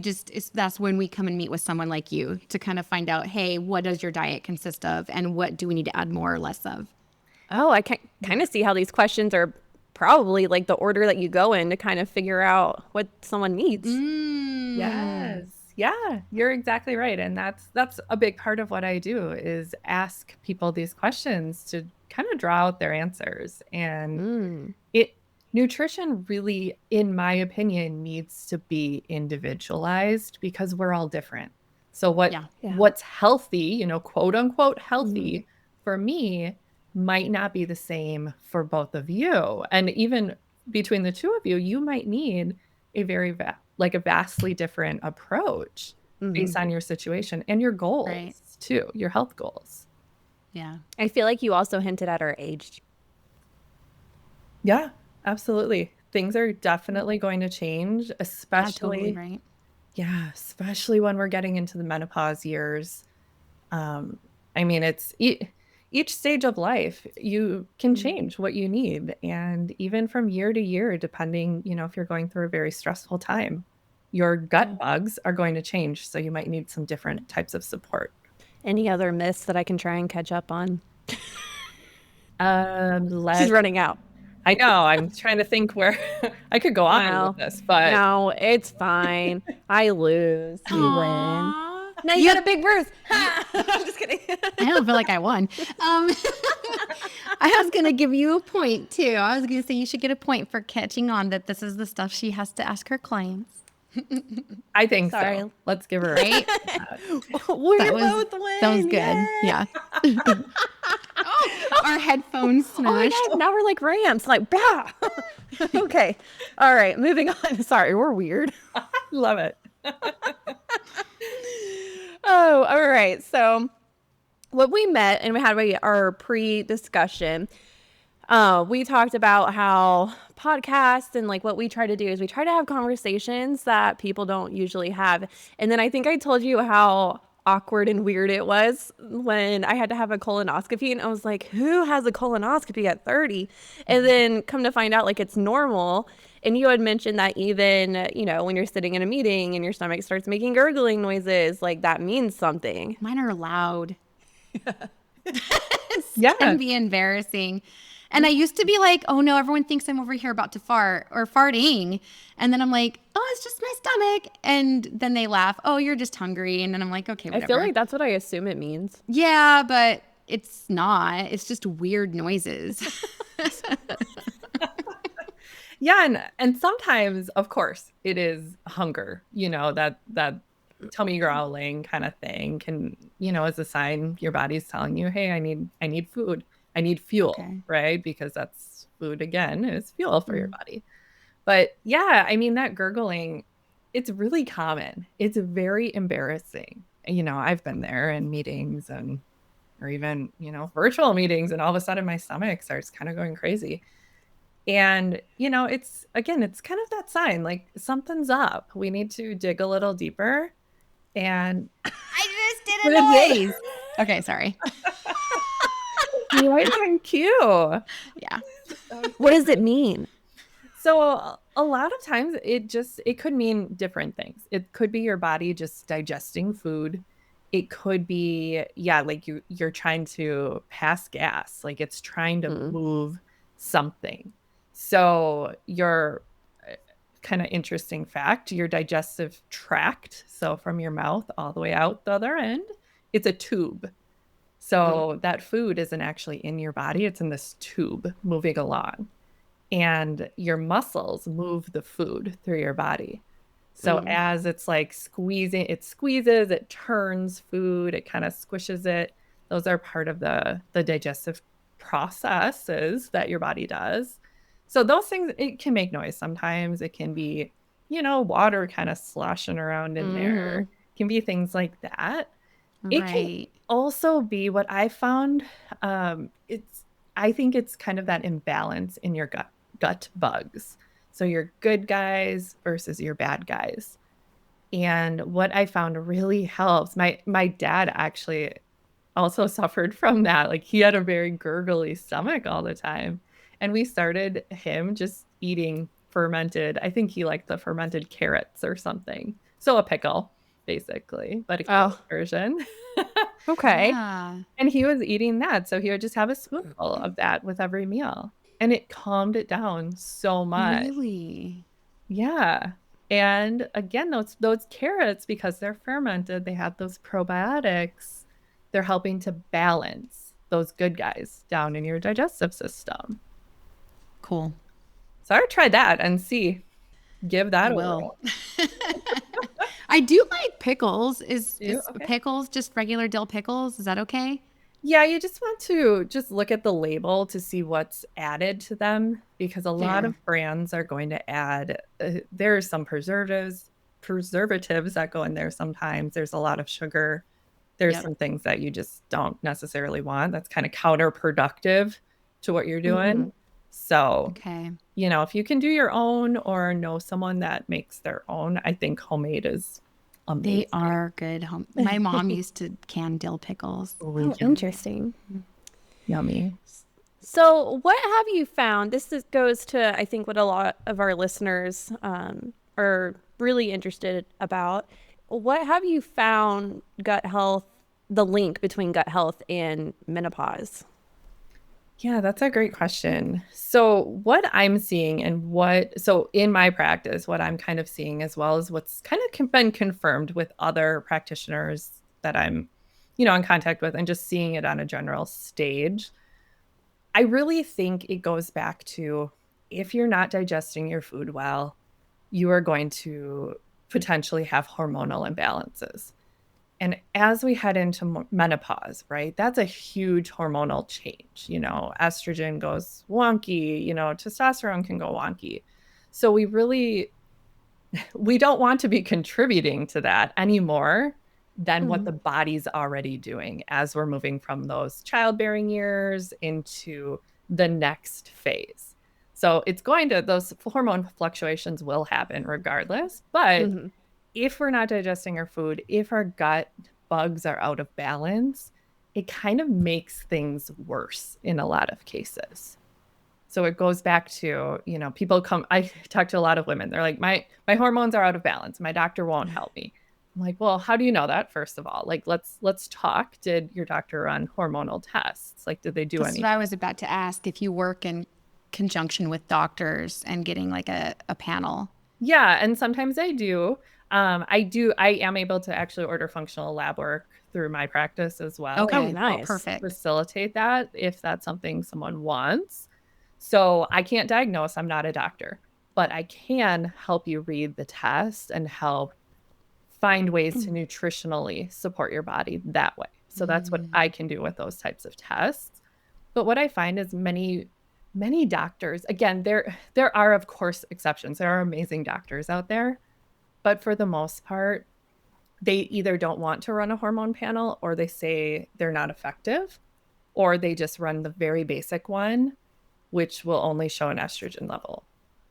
that's when we come and meet with someone like you to kind of find out, hey, what does your diet consist of and what do we need to add more or less of? Oh, I can kind of see how these questions are probably like the order that you go in to kind of figure out what someone needs. Yes. Yeah, you're exactly right, and that's a big part of what I do is ask people these questions to kind of draw out their answers, and Mm. it nutrition really, in my opinion, needs to be individualized because we're all different. So Yeah. Yeah. what's healthy, quote unquote Mhm. healthy for me might not be the same for both of you. And even between the two of you, you might need a like a vastly different approach based Mhm. on your situation and your Right. goals too, your health goals. Yeah. I feel like you also hinted at our age. Yeah, absolutely. Things are definitely going to change, Yeah, totally especially right. yeah, especially when we're getting into the menopause years. Um, I mean, each stage of life, you can Mhm. change what you need. And even from year to year, depending, if you're going through a very stressful time, your gut Yeah. bugs are going to change. So you might need some different types of support. Any other myths that I can try and catch up on? She's Let running out. I know I'm trying to think where I could go on with Well, this, but no, it's fine. I lose. You win. Aw. Now you You got a big birth. I'm just kidding. I don't feel like I won. I was gonna give you a point too. I was gonna say you should get a point for catching on that this is the stuff she has to ask her clients. I think Sorry. so. Let's give her Right? We That was both win. that was good. Yay. Yeah. Our headphones Oh my smashed. God, now we're like rams, like bah. Okay. All right, moving on. Sorry, we're weird. love it. Oh, all right. So when we met and we had our pre-discussion, we talked about how podcasts and like what we try to do is we try to have conversations that people don't usually have. And then I think I told you how awkward and weird it was when I had to have a colonoscopy and I was like, who has a colonoscopy at 30? And then come to find out like it's normal. And you had mentioned that even, when you're sitting in a meeting and your stomach starts making gurgling noises, like that means something. Mine are loud. Yeah. Can be embarrassing. And I used to be like, oh no, everyone thinks I'm over here about to fart or farting. And then I'm like, oh, it's just my stomach. And then they laugh, oh, you're just hungry. And then I'm like, okay, I whatever. feel like that's what I assume it means. Yeah, but it's not. It's just weird noises. Yeah, and sometimes, of course, it is hunger, that tummy growling kind of thing can, is a sign your body's telling you, hey, I need food. I need fuel, Okay. right? Because that's food again is fuel for your Mm. body. But yeah, I mean that gurgling, it's really common. It's very embarrassing. I've been there in meetings and or even, virtual meetings and all of a sudden my stomach starts kind of going crazy. And, it's kind of that sign like something's up. We need to dig a little deeper. And I just did What a is it? noise. Okay, sorry. you are on cue. Yeah. What does it mean? So a lot of times it could mean different things. It could be your body just digesting food. It could be, yeah, like you're trying to pass gas, like it's trying to Mm. move something. So your kind of interesting fact, your digestive tract, so from your mouth all the way out the other end, it's a tube. So that food isn't actually in your body, it's in this tube moving along. And your muscles move the food through your body. So Mm. as it's like squeezing, it squeezes, it turns food, it kind of squishes it. Those are part of the digestive processes that your body does. So those things, it can make noise sometimes. It can be, water kind of sloshing around in there. Mhm. It can be things like that. It can Right. also be what I found. It's I think it's kind of that imbalance in your gut bugs. So your good guys versus your bad guys. And what I found really helps. My dad actually also suffered from that. Like he had a very gurgly stomach all the time. And we started him just eating fermented. I think he liked the fermented carrots or something. So a pickle, basically, but a carrot Oh, version. okay. Yeah. And he was eating that, so he would just have a spoonful of that with every meal, and it calmed it down so much. Really? Yeah. And again, those carrots, because they're fermented, they have those probiotics. They're helping to balance those good guys down in your digestive system. Cool. So I would try that and see. Give I that a will. whirl. I do like pickles. You? Is Okay. pickles just regular dill pickles? Is that okay? Yeah, you just want to just look at the label to see what's added to them because a lot Fair. of brands are going to add there are some preservatives that go in there sometimes. There's a lot of sugar. There's Yep. some things that you just don't necessarily want. That's kind of counterproductive to what you're doing. Mhm. So, Okay. if you can do your own or know someone that makes their own, I think homemade is They amazing. are good. My mom used to can dill pickles. Oh, interesting. Yummy. So, what have you found? Goes to, I think, what a lot of our listeners are really interested about. What have you found gut health, the link between gut health and menopause? Yeah, that's a great question. So, what I'm seeing so in my practice, what I'm kind of seeing as well as what's kind of been confirmed with other practitioners that I'm, in contact with and just seeing it on a general stage. I really think it goes back to if you're not digesting your food well, you are going to potentially have hormonal imbalances. And as we head into menopause, right, that's a huge hormonal change. Estrogen goes wonky, testosterone can go wonky. So we don't want to be contributing to that anymore than what the body's already doing as we're moving from those childbearing years into the next phase. So those hormone fluctuations will happen regardless, but Mm-hmm. if we're not digesting our food, if our gut bugs are out of balance, it kind of makes things worse in a lot of cases. So it goes back to, I talk to a lot of women. They're like, my hormones are out of balance. My doctor won't help me. I'm like, well, how do you know that, first of all? Like, let's talk. Did your doctor run hormonal tests? Like, did they do That's what any? I was about to ask if you work in conjunction with doctors and getting like a panel. Yeah, and sometimes I do. I am able to actually order functional lab work through my practice as well Oh, Okay. and Oh, nice. perfect. facilitate that if that's something someone wants. So I can't diagnose, I'm not a doctor, but I can help you read the test and help find ways to nutritionally support your body that way. So that's what Mm. I can do with those types of tests. But what I find is many doctors, again, there are of course exceptions. There are amazing doctors out there, but for the most part, they either don't want to run a hormone panel or they say they're not effective or they just run the very basic one which will only show an estrogen level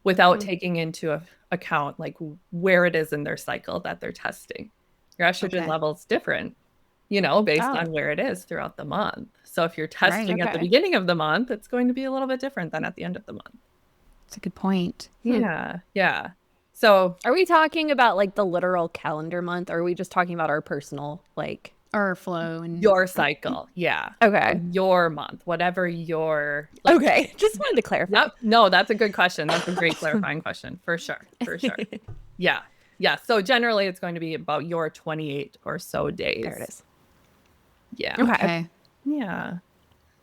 without Mm. taking into account like where it is in their cycle that they're testing. Your estrogen Okay. level is different, based Oh, on where it is throughout the month. So if you're Right. testing at the okay. beginning of the month, it's going to be a little bit different than at the end of the month. That's a good point. Hmm. Yeah. Yeah. So Are we talking about like the literal calendar month, or are we just talking about our personal, like, Or flow and your cycle. Yeah. Or okay. your month, whatever your like. Okay. Just wanted to clarify. Yep. No, that's a good question. That's a great clarifying question. For sure. For sure. Yeah. Yeah. So generally it's going to be about your 28 or so There it days. is. Yeah. Okay. okay. Yeah.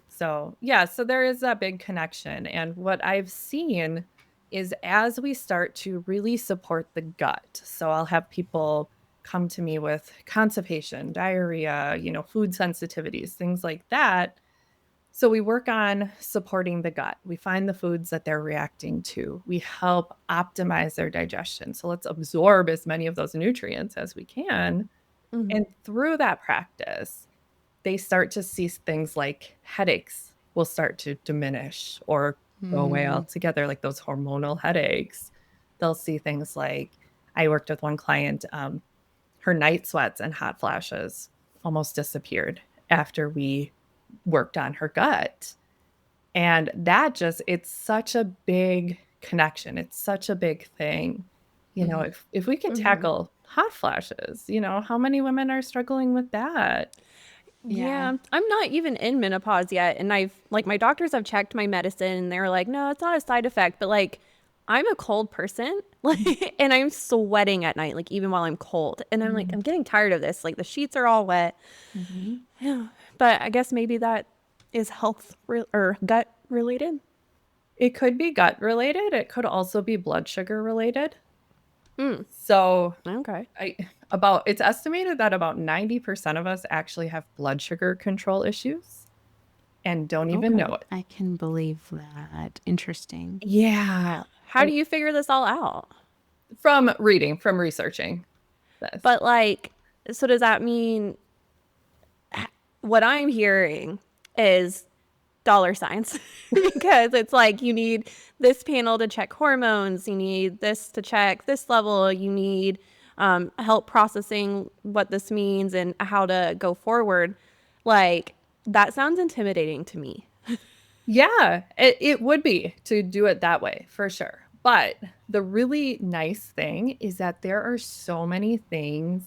So, yeah, so there is a big connection. And what I've seen is as we start to really support the gut. So I'll have people come to me with constipation, diarrhea, food sensitivities, things like that. So we work on supporting the gut. We find the foods that they're reacting to. We help optimize their digestion. So let's absorb as many of those nutrients as we can. Mhm. And through that practice, they start to see things like headaches will start to diminish or go away Mm. altogether, like those hormonal headaches. They'll see things like I worked with one client, her night sweats and hot flashes almost disappeared after we worked on her gut. And it's such a big connection. It's such a big thing. Mhm. If we can Mhm. tackle hot flashes, how many women are struggling with that? Yeah. Yeah, I'm not even in menopause yet, and my doctors have checked my medicine and they're like, "No, it's not a side effect." But like I'm a cold person, like, and I'm sweating at night, like even while I'm cold. And I'm like, Mm. I'm getting tired of this. Like the sheets are all wet. Mhm. Yeah. But I guess maybe that is or gut related. It could be gut related. It could also be blood sugar related. Mm, So okay. it's estimated that about 90% of us actually have blood sugar control issues and don't even know Okay. it. I can believe that. Interesting. Yeah. How do you figure this all out? From researching this. But like, so does that mean what I'm hearing is dollar signs because it's like you need this panel to check hormones, you need this to check this level, you need help processing what this means and how to go forward. Like, that sounds intimidating to me. Yeah, it would be to do it that way for sure. But the really nice thing is that there are so many things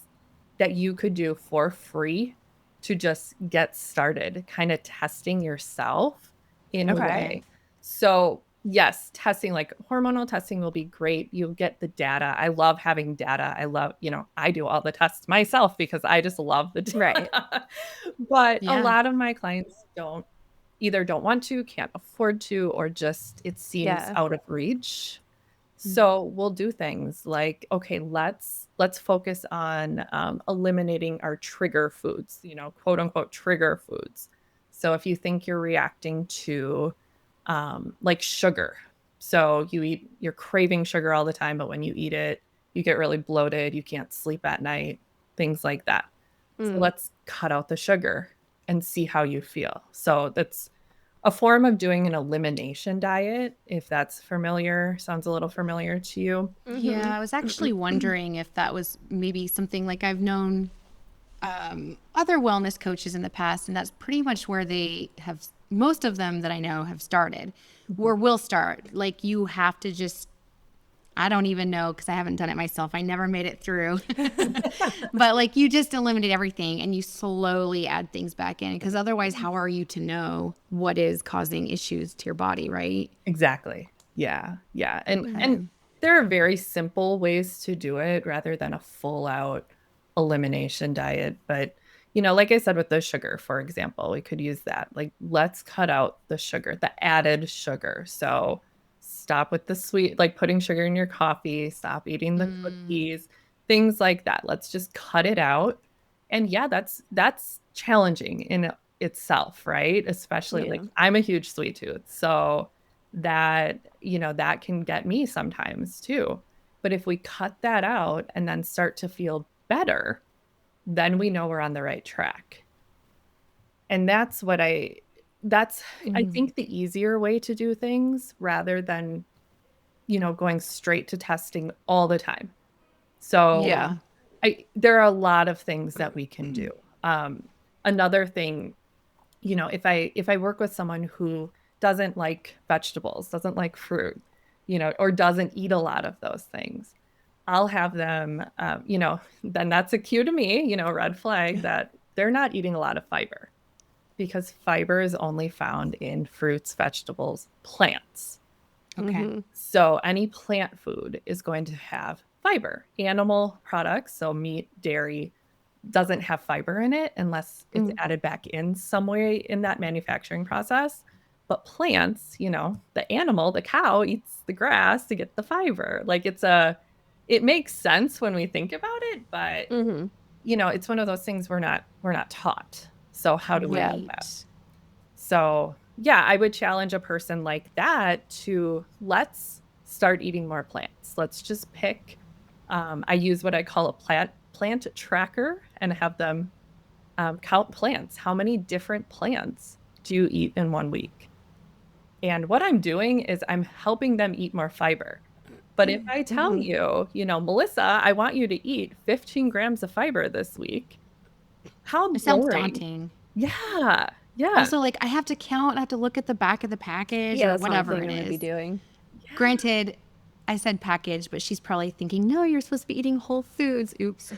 that you could do for free to just get started, kind of testing yourself in a Okay. way. So, yes, testing like hormonal testing will be great. You'll get the data. I love having data. I do all the tests myself because I just love the Right. data. But a Yeah. lot of my clients don't want to, can't afford to, or just it seems Yeah. out of reach. Mm. So we'll do things like, okay, let's focus on eliminating our trigger foods, quote unquote trigger foods. So if you think you're reacting to like sugar, so you're craving sugar all the time, but when you eat it, you get really bloated, you can't sleep at night, things like that. So Mm. let's cut out the sugar and see how you feel. So that's a form of doing an elimination diet, if that's sounds a little familiar to you. Mm-hmm. Yeah, I was actually wondering if that was maybe something like I've known other wellness coaches in the past, and that's pretty much where they have, most of them that I know have started, or will start. Like you have to just, I don't even know because I haven't done it myself. I never made it through. But like you just eliminate everything and you slowly add things back in because otherwise, how are you to know what is causing issues to your body, right? Exactly. Yeah. Yeah. And Okay. there are very simple ways to do it rather than a full out elimination diet. But, like I said, with the sugar, for example, we could use that. Like, let's cut out the sugar, the added sugar. So stop with the sweet, like putting sugar in your coffee, stop eating the Mm, cookies, things like that. Let's just cut it out. And yeah, that's challenging in itself, right? Especially like Yeah. I'm a huge sweet tooth. So that can get me sometimes too. But if we cut that out and then start to feel better, then we know we're on the right track. And I Mm. think the easier way to do things rather than, going straight to testing all the time. So Yeah. yeah. there are a lot of things that we can do. Another thing, if I work with someone who doesn't like vegetables, doesn't like fruit, or doesn't eat a lot of those things, I'll have them, then that's a cue to me, red flag that they're not eating a lot of fiber because fiber is only found in fruits, vegetables, plants. Okay. Mm-hmm. So any plant food is going to have fiber. Animal products, so meat, dairy, doesn't have fiber in it unless it's Mm. added back in some way in that manufacturing process. But plants, the animal, the cow eats the grass to get the fiber. Like it makes sense when we think about it, but Mm-hmm. it's one of those things we're not taught. So how do we Yeah. do that? Right. So, yeah, I would challenge a person like that to let's start eating more plants. Let's just pick. I use what I call a plant tracker and have them count plants. How many different plants do you eat in 1 week? And what I'm doing is I'm helping them eat more fiber. But if I tell Mm-hmm. you, Melissa, I want you to eat 15 grams of fiber this week, how It sounds boring. daunting. Yeah. Yeah. Also, like I have to count, I have to look at the back of the package Yeah, or that's not a whatever thing it I'm gonna be is. doing. Granted, I said package, but she's probably thinking, no, you're supposed to be eating whole foods. Oops.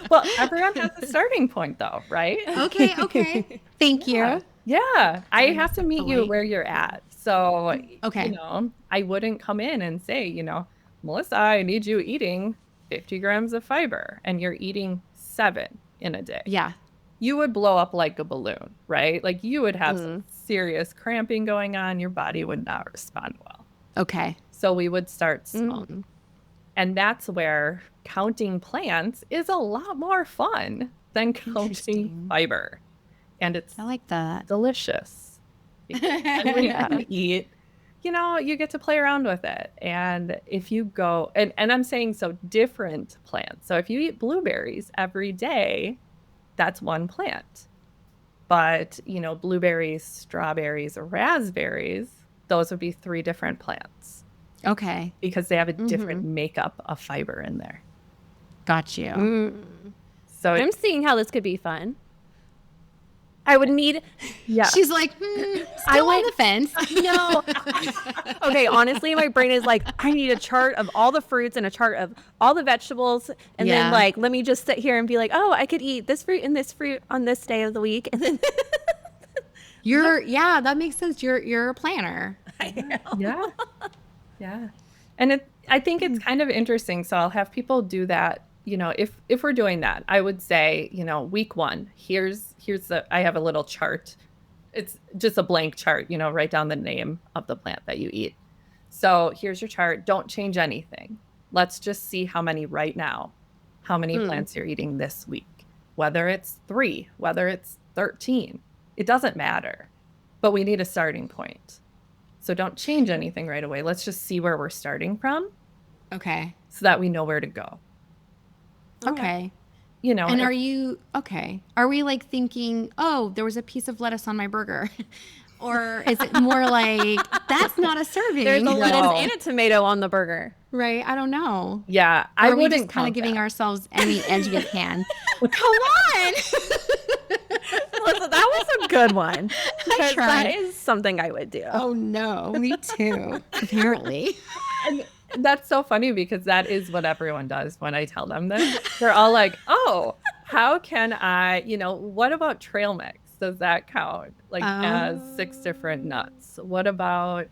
Well, everyone has a starting point though, right? Okay, okay. Thank Yeah. you. Yeah, I have to meet you Respectfully. where you're at. So, Okay. I wouldn't come in and say, Melissa, I need you eating 50 grams of fiber, and you're eating 7 in a day. Yeah. You would blow up like a balloon, right? Like you would have some Mm. serious cramping going on. Your body would not respond well. Okay. So we would start small. Mm. And that's where counting plants is a lot more fun than counting Interesting. fiber. And it's I like that. delicious. And when you eat, you get to play around with it. And if you go, and I'm saying so different plants. So if you eat blueberries every day, that's one plant. But, blueberries, strawberries, or raspberries, those would be 3 different plants Okay. because they have a different Mhm. makeup of fiber in there. Got you. Mm. So I'm seeing how this could be fun. I would need yeah. She's like, still on the fence. no. Okay, honestly, my brain is like, I need a chart of all the fruits and a chart of all the vegetables, and then Yeah. like, let me just sit here and be like, oh, I could eat this fruit and this fruit on this day of the week, and then Yeah, that makes sense. You're a planner. Yeah. Yeah. And I think it's kind of interesting. So I'll have people do that. If we're doing that, I would say, week 1, I have a little chart. It's just a blank chart, write down the name of the plant that you eat. So here's your chart. Don't change anything. Let's just see how many right now, how many plants you're eating this week, whether it's 3, whether it's 13, it doesn't matter, but we need a starting point. So don't change anything right away. Let's just see where we're starting from Okay. so that we know where to go. Okay. And And are you okay? Are we like thinking, oh, there was a piece of lettuce on my burger? Or is it more like that's not a serving? there's a lettuce No. and a tomato on the burger. Right? I don't know. yeah, Or I are we wouldn't just kind of count giving that. ourselves any edge we can? Come on. Listen, that was a good one. Because tried. that is something I would do. Oh no, me too. Apparently. And that's so funny because that is what everyone does when I tell them this. They're all like, oh, how can I, what about trail mix? Does that count? Like as 6 different nuts? What about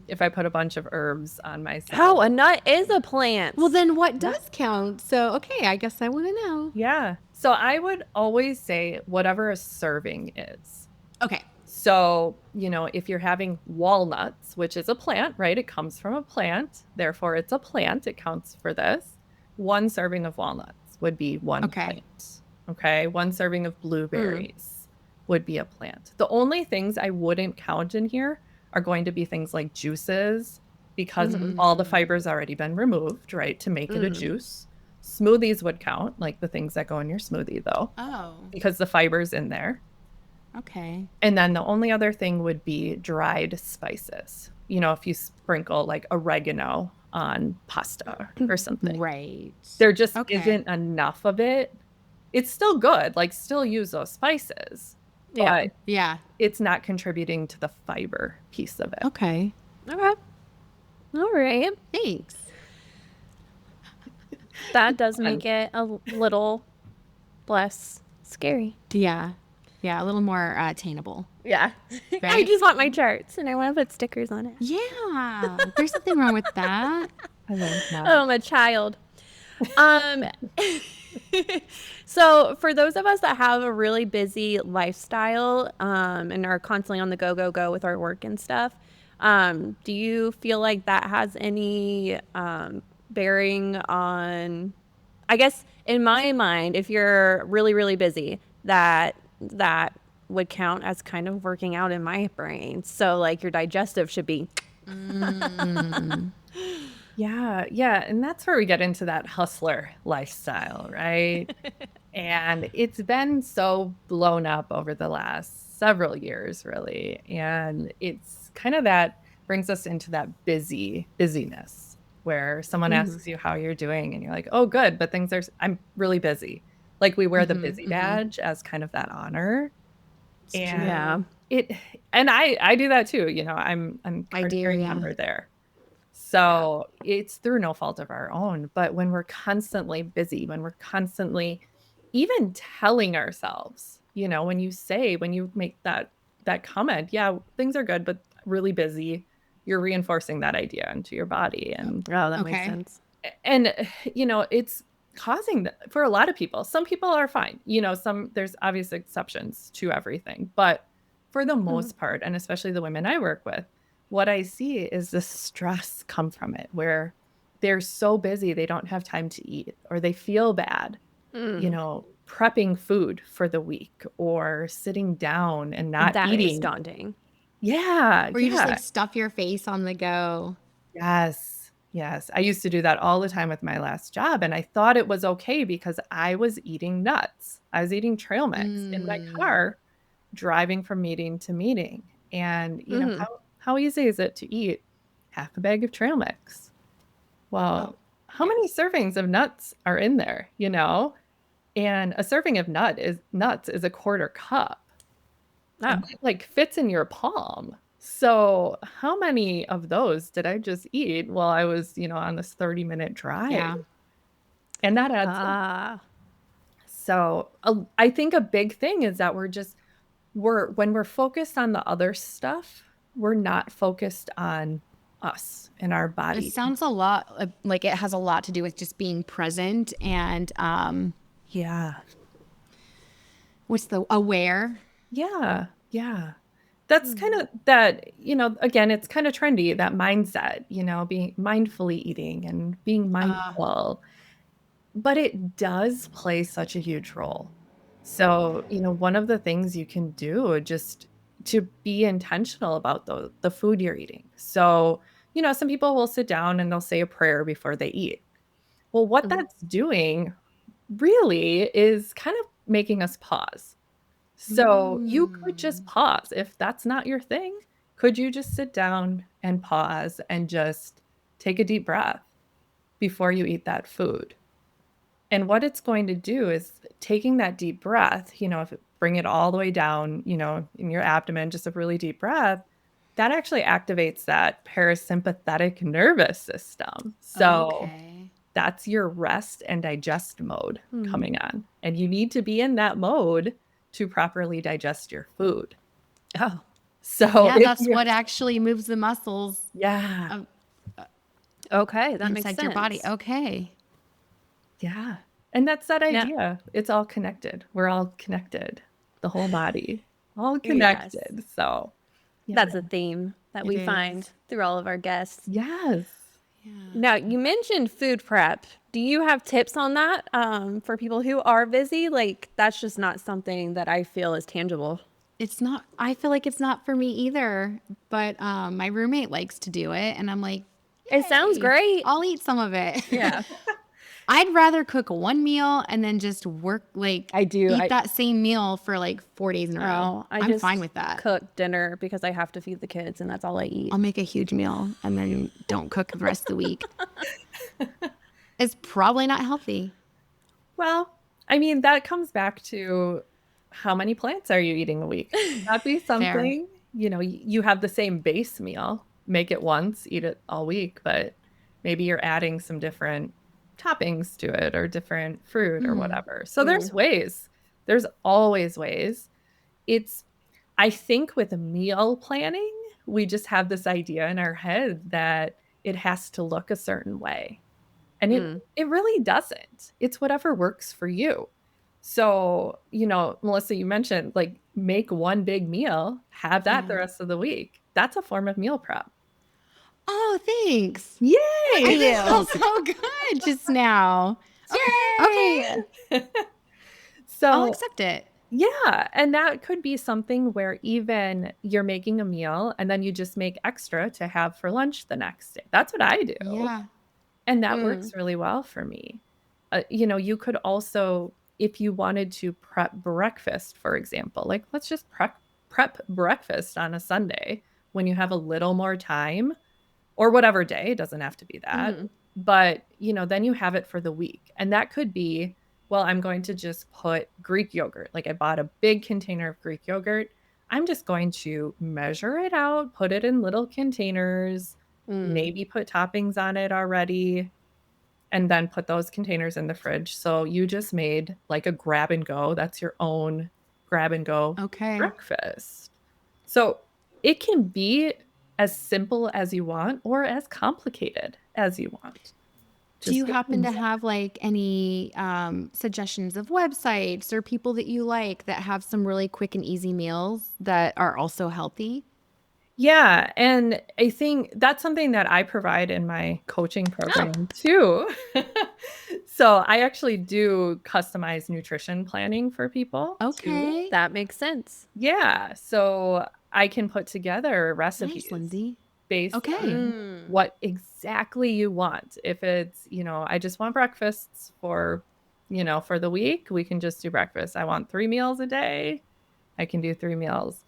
if I put a bunch of herbs on my salad? Oh, a nut is a plant. Well, then what does count? So, okay, I guess I want to know. Yeah. So I would always say whatever a serving is. Okay. So, if you're having walnuts, which is a plant, right? It comes from a plant. Therefore, it's a plant. It counts for this. 1 serving of walnuts would be 1 Okay. plant. Okay. 1 serving of blueberries would be a plant. The only things I wouldn't count in here are going to be things like juices because all the fiber's already been removed, right? To make it a juice. Smoothies would count, like the things that go in your smoothie, though, Oh, because the fiber's in there. okay. And then the only other thing would be dried spices. If you sprinkle like oregano on pasta or something. Right. There just Okay. isn't enough of it. It's still good, like still use those spices, Yeah. but Yeah. it's not contributing to the fiber piece of it. Okay. Okay. All right. Thanks. That does make it a little less scary. Yeah. Yeah, a little more attainable. Yeah. I Right? just want my charts and I want to put stickers on it. Yeah. There's nothing wrong with that. I love that. Oh, I'm a child. Um, so for those of us that have a really busy lifestyle, and are constantly on the go with our work and stuff, do you feel like that has any, bearing on, I guess in my mind, if you're really, really busy, that would count as kind of working out in my brain. So like your digestive should be, Yeah, yeah. And that's where we get into that hustler lifestyle, right? And it's been so blown up over the last several years, really. And it's kind of that brings us into that busyness where someone asks you how you're doing and you're like, oh, good. But I'm really busy. Like we wear the busy badge as kind of that honor. And I do that too. I'm I do, card-carrying yeah. member there. So it's through no fault of our own. But when we're constantly busy, when we're constantly even telling ourselves, when you make that comment, yeah, things are good, but really busy, you're reinforcing that idea into your body. And Oh, that makes Okay. sense. and it's causing for a lot of people. Some people are fine. There's obvious exceptions to everything, but for the Mhm. most part, and especially the women I work with, what I see is the stress come from it, where they're so busy they don't have time to eat, or they feel bad, Mm. prepping food for the week, or sitting down and not That is eating. daunting. Yeah, Or you just yeah. like stuff your face on the go. Yes. Yes. I used to do that all the time with my last job, and I thought it was okay because I was eating nuts. I was eating trail mix in my Mm. car, driving from meeting to meeting. And, Mhm. how easy is it to eat half a bag of trail mix? Oh, Well, how yeah. many servings of nuts are in there, And a serving of nuts is a quarter cup. Oh. And that, like, fits in your palm. So, how many of those did I just eat while I was, on this 30-minute drive? Yeah. And that adds up. Ah. So, I think a big thing is that when we're focused on the other stuff, we're not focused on us and our It body. sounds a lot like it has a lot to do with just being present and Yeah. what's the aware? Yeah. Yeah. That's kind Mhm. of that, again, it's kind of trendy, that mindset, being mindfully eating and being Uh, mindful. But it does play such a huge role. So, one of the things you can do just to be intentional about the food you're eating. So, some people will sit down and they'll say a prayer before they eat. Well, what Mhm. that's doing really is kind of making us pause. So, you could just mm. pause. If that's not your thing, could you just sit down and pause and just take a deep breath before you eat that food? And what it's going to do is taking that deep breath, if bring it all the way down, in your abdomen, just a really deep breath, that actually activates that parasympathetic nervous system. So Okay. that's your rest and digest mode Mhm. coming on. And you need to be in that mode to properly digest your food. Oh. So Yeah, if that's you're, what actually moves the muscles yeah, of, Okay, that makes inside your body. sense. Okay. yeah. And that's that Now idea. It's all connected. We're all connected. The whole body, all yes. connected. So, yeah. That's a theme that It we is. find through all of our guests. Yes. Yeah. Now, you mentioned food prep. Do you have tips on that for people who are busy? Like, that's just not something that I feel is tangible. It's not, I feel like it's not for me either, but my roommate likes to do it. And I'm like, It sounds yay, great. I'll eat some of it. Yeah, I'd rather cook one meal and then just work, like, I do. eat that same meal for like 4 days in a row. I I'm fine just with that. cook dinner because I have to feed the kids, and that's all I eat. I'll make a huge meal and then don't cook the rest of the week. It's probably not healthy. Well, I mean, that comes back to how many plants are you eating a week? Could that be Fair. something? You have the same base meal, make it once, eat it all week, but maybe you're adding some different toppings to it or different fruit or Mm. whatever. So there's Mm. ways. There's always ways. It's I think with meal planning, we just have this idea in our head that it has to look a certain way. And it Mm. it really doesn't. It's whatever works for you. So, Melissa, you mentioned, like, make one big meal, have that the Yeah. rest of the week. That's a form of meal prep. Oh, thanks. Thank I Yay! just you. felt so good just now. Okay. Yay! I'll So, accept it. yeah, and that could be something where even you're making a meal and then you just make extra to have for lunch the next day. That's what I do. Yeah. And that Mm. works really well for me. You could also, if you wanted to prep breakfast, for example, like, let's just prep breakfast on a Sunday when you have a little more time, or whatever day, it doesn't have to be that. Mhm. But, then you have it for the week. And that could be, well, I'm going to just put Greek yogurt. Like, I bought a big container of Greek yogurt. I'm just going to measure it out, put it in little containers, Mm. maybe put toppings on it already, and then put those containers in the fridge. So you just made like a grab and go. That's your own grab and go Okay. breakfast. So it can be as simple as you want or as complicated as you want. Do you Just happen to depends. have like any suggestions of websites or people that you like that have some really quick and easy meals that are also healthy? Yeah, and I think that's something that I provide in my coaching Oh, program too. So I actually do customized nutrition planning for people too. Okay. that makes sense. Yeah, so I can put together Nice, recipes Lindsay. based Okay. on Mm. what exactly you want. If it's, I just want breakfasts for the week, we can just do breakfast. I want 3 meals a day, I can do 3 meals.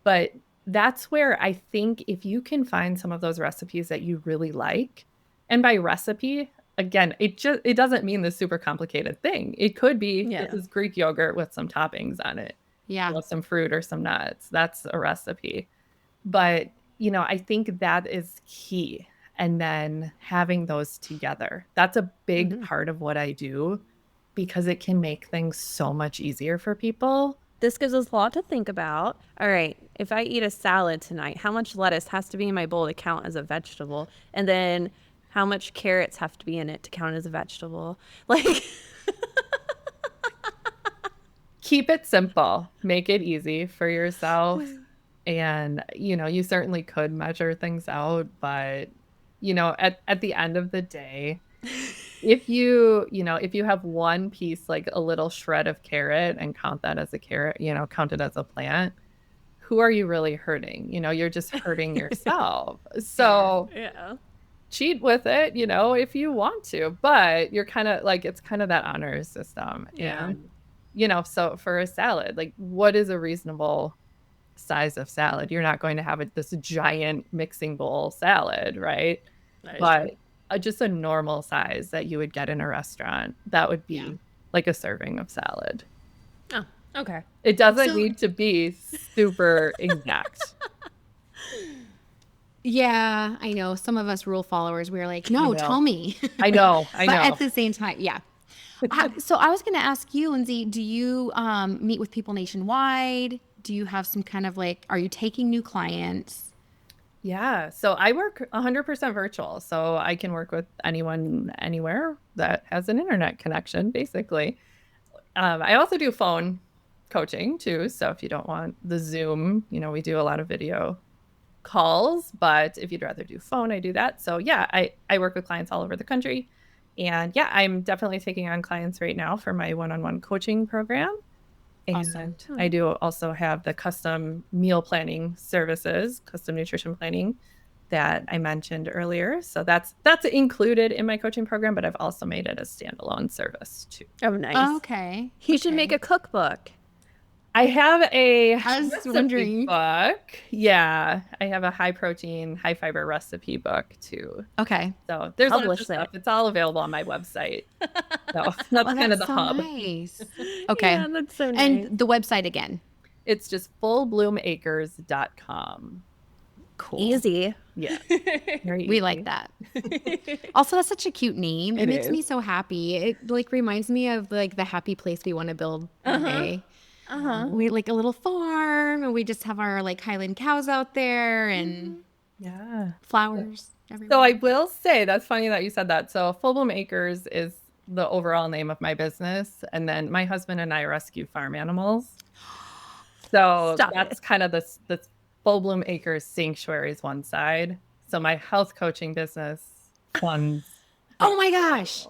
But that's where I think if you can find some of those recipes that you really like, and by recipe, again, it doesn't mean this super complicated thing. It could be this Yeah. is Greek yogurt with some toppings on it, Yeah. some fruit or some nuts. That's a recipe. But, I think that is key. And then having those together. That's a big Mhm. part of what I do because it can make things so much easier for people. This gives us a lot to think about. All right, if I eat a salad tonight, how much lettuce has to be in my bowl to count as a vegetable? And then how much carrots have to be in it to count as a vegetable? Like, Keep it simple, make it easy for yourself. And, you certainly could measure things out, but, at the end of the day, if you have one piece, like a little shred of carrot and count that as a carrot, count it as a plant, who are you really hurting? You're just hurting yourself. So yeah. cheat with it, if you want to, but you're kind of like, it's kind of that honor system. Yeah. And, so for a salad, like what is a reasonable size of salad? You're not going to have this giant mixing bowl salad, right? That is true. But just a normal size that you would get in a restaurant, that would Yeah. be like a serving of salad. Oh, okay. It doesn't So, need to be super exact. yeah, I know some of us rule followers, we're like, I no, know. tell me. I know. I But at know. the same time, yeah. So I was going to ask you, Lindsay, do you meet with people nationwide? Do you have some kind of like, are you taking new clients? Yeah. So I work 100% virtual. So I can work with anyone, anywhere that has an internet connection, basically. I also do phone coaching too. So if you don't want the Zoom, we do a lot of video calls, but if you'd rather do phone, I do that. So yeah, I work with clients all over the country. And yeah, I'm definitely taking on clients right now for my one-on-one coaching program. Awesome. And I do also have the custom meal planning services, custom nutrition planning that I mentioned earlier. So that's included in my coaching program, but I've also made it a standalone service too. Oh, nice. Okay. You should make a cookbook. I have a I was recipe wondering. book. Yeah, I have a high protein, high fiber recipe book too. Okay. So there's lots of Publish stuff. it. It's all available on my website. So that's Well, kind of that's the so hub. nice. Okay. Yeah, that's so nice. And the website again. It's just fullbloomacres.com. Cool. Easy. Yeah. Very We easy. like that. Also, that's such a cute name. It It makes is. me so happy. It like reminds me of like the happy place we want to build one day. Uh-huh. We like a little farm and we just have our like Highland cows out there and Yeah. flowers So everywhere. I will say that's funny that you said that. So Full Bloom Acres is the overall name of my business, and then my husband and I rescue farm animals. So Stop that's it. kind of this Full Bloom Acres sanctuary is one side. So my health coaching business funds. Oh my gosh.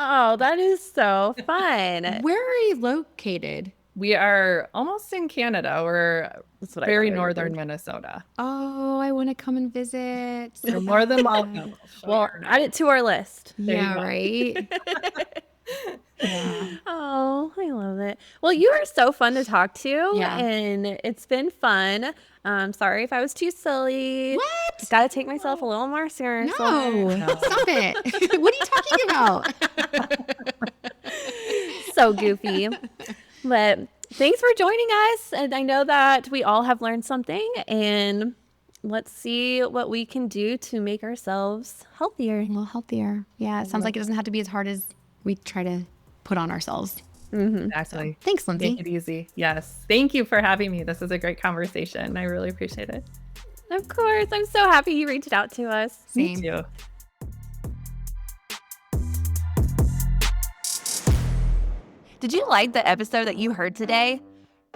Oh, that is so fun. Where are you located? We are almost in Canada. We're That's what I very thought I northern remembered. Minnesota. Oh, I want to come and visit. You're more than welcome. Well, add it to our list. There you Yeah, go. right. Yeah. Oh, I love it. Well, you are so fun to talk to, Yeah. and it's been fun. Sorry if I was too silly. What? Got to take myself a little more seriously. No, stop it. What are you talking about? So goofy. But thanks for joining us. And I know that we all have learned something, and let's see what we can do to make ourselves healthier. A little healthier. Yeah, it sounds like it doesn't have to be as hard as we try to put on ourselves. Mhm. Exactly. Thanks, Make Lindsay. it easy. Yes. Thank you for having me. This is a great conversation. I really appreciate it. Of course. I'm so happy you reached out to us. Me Same. too. Did you like the episode that you heard today?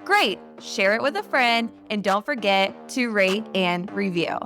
Great. Share it with a friend and don't forget to rate and review.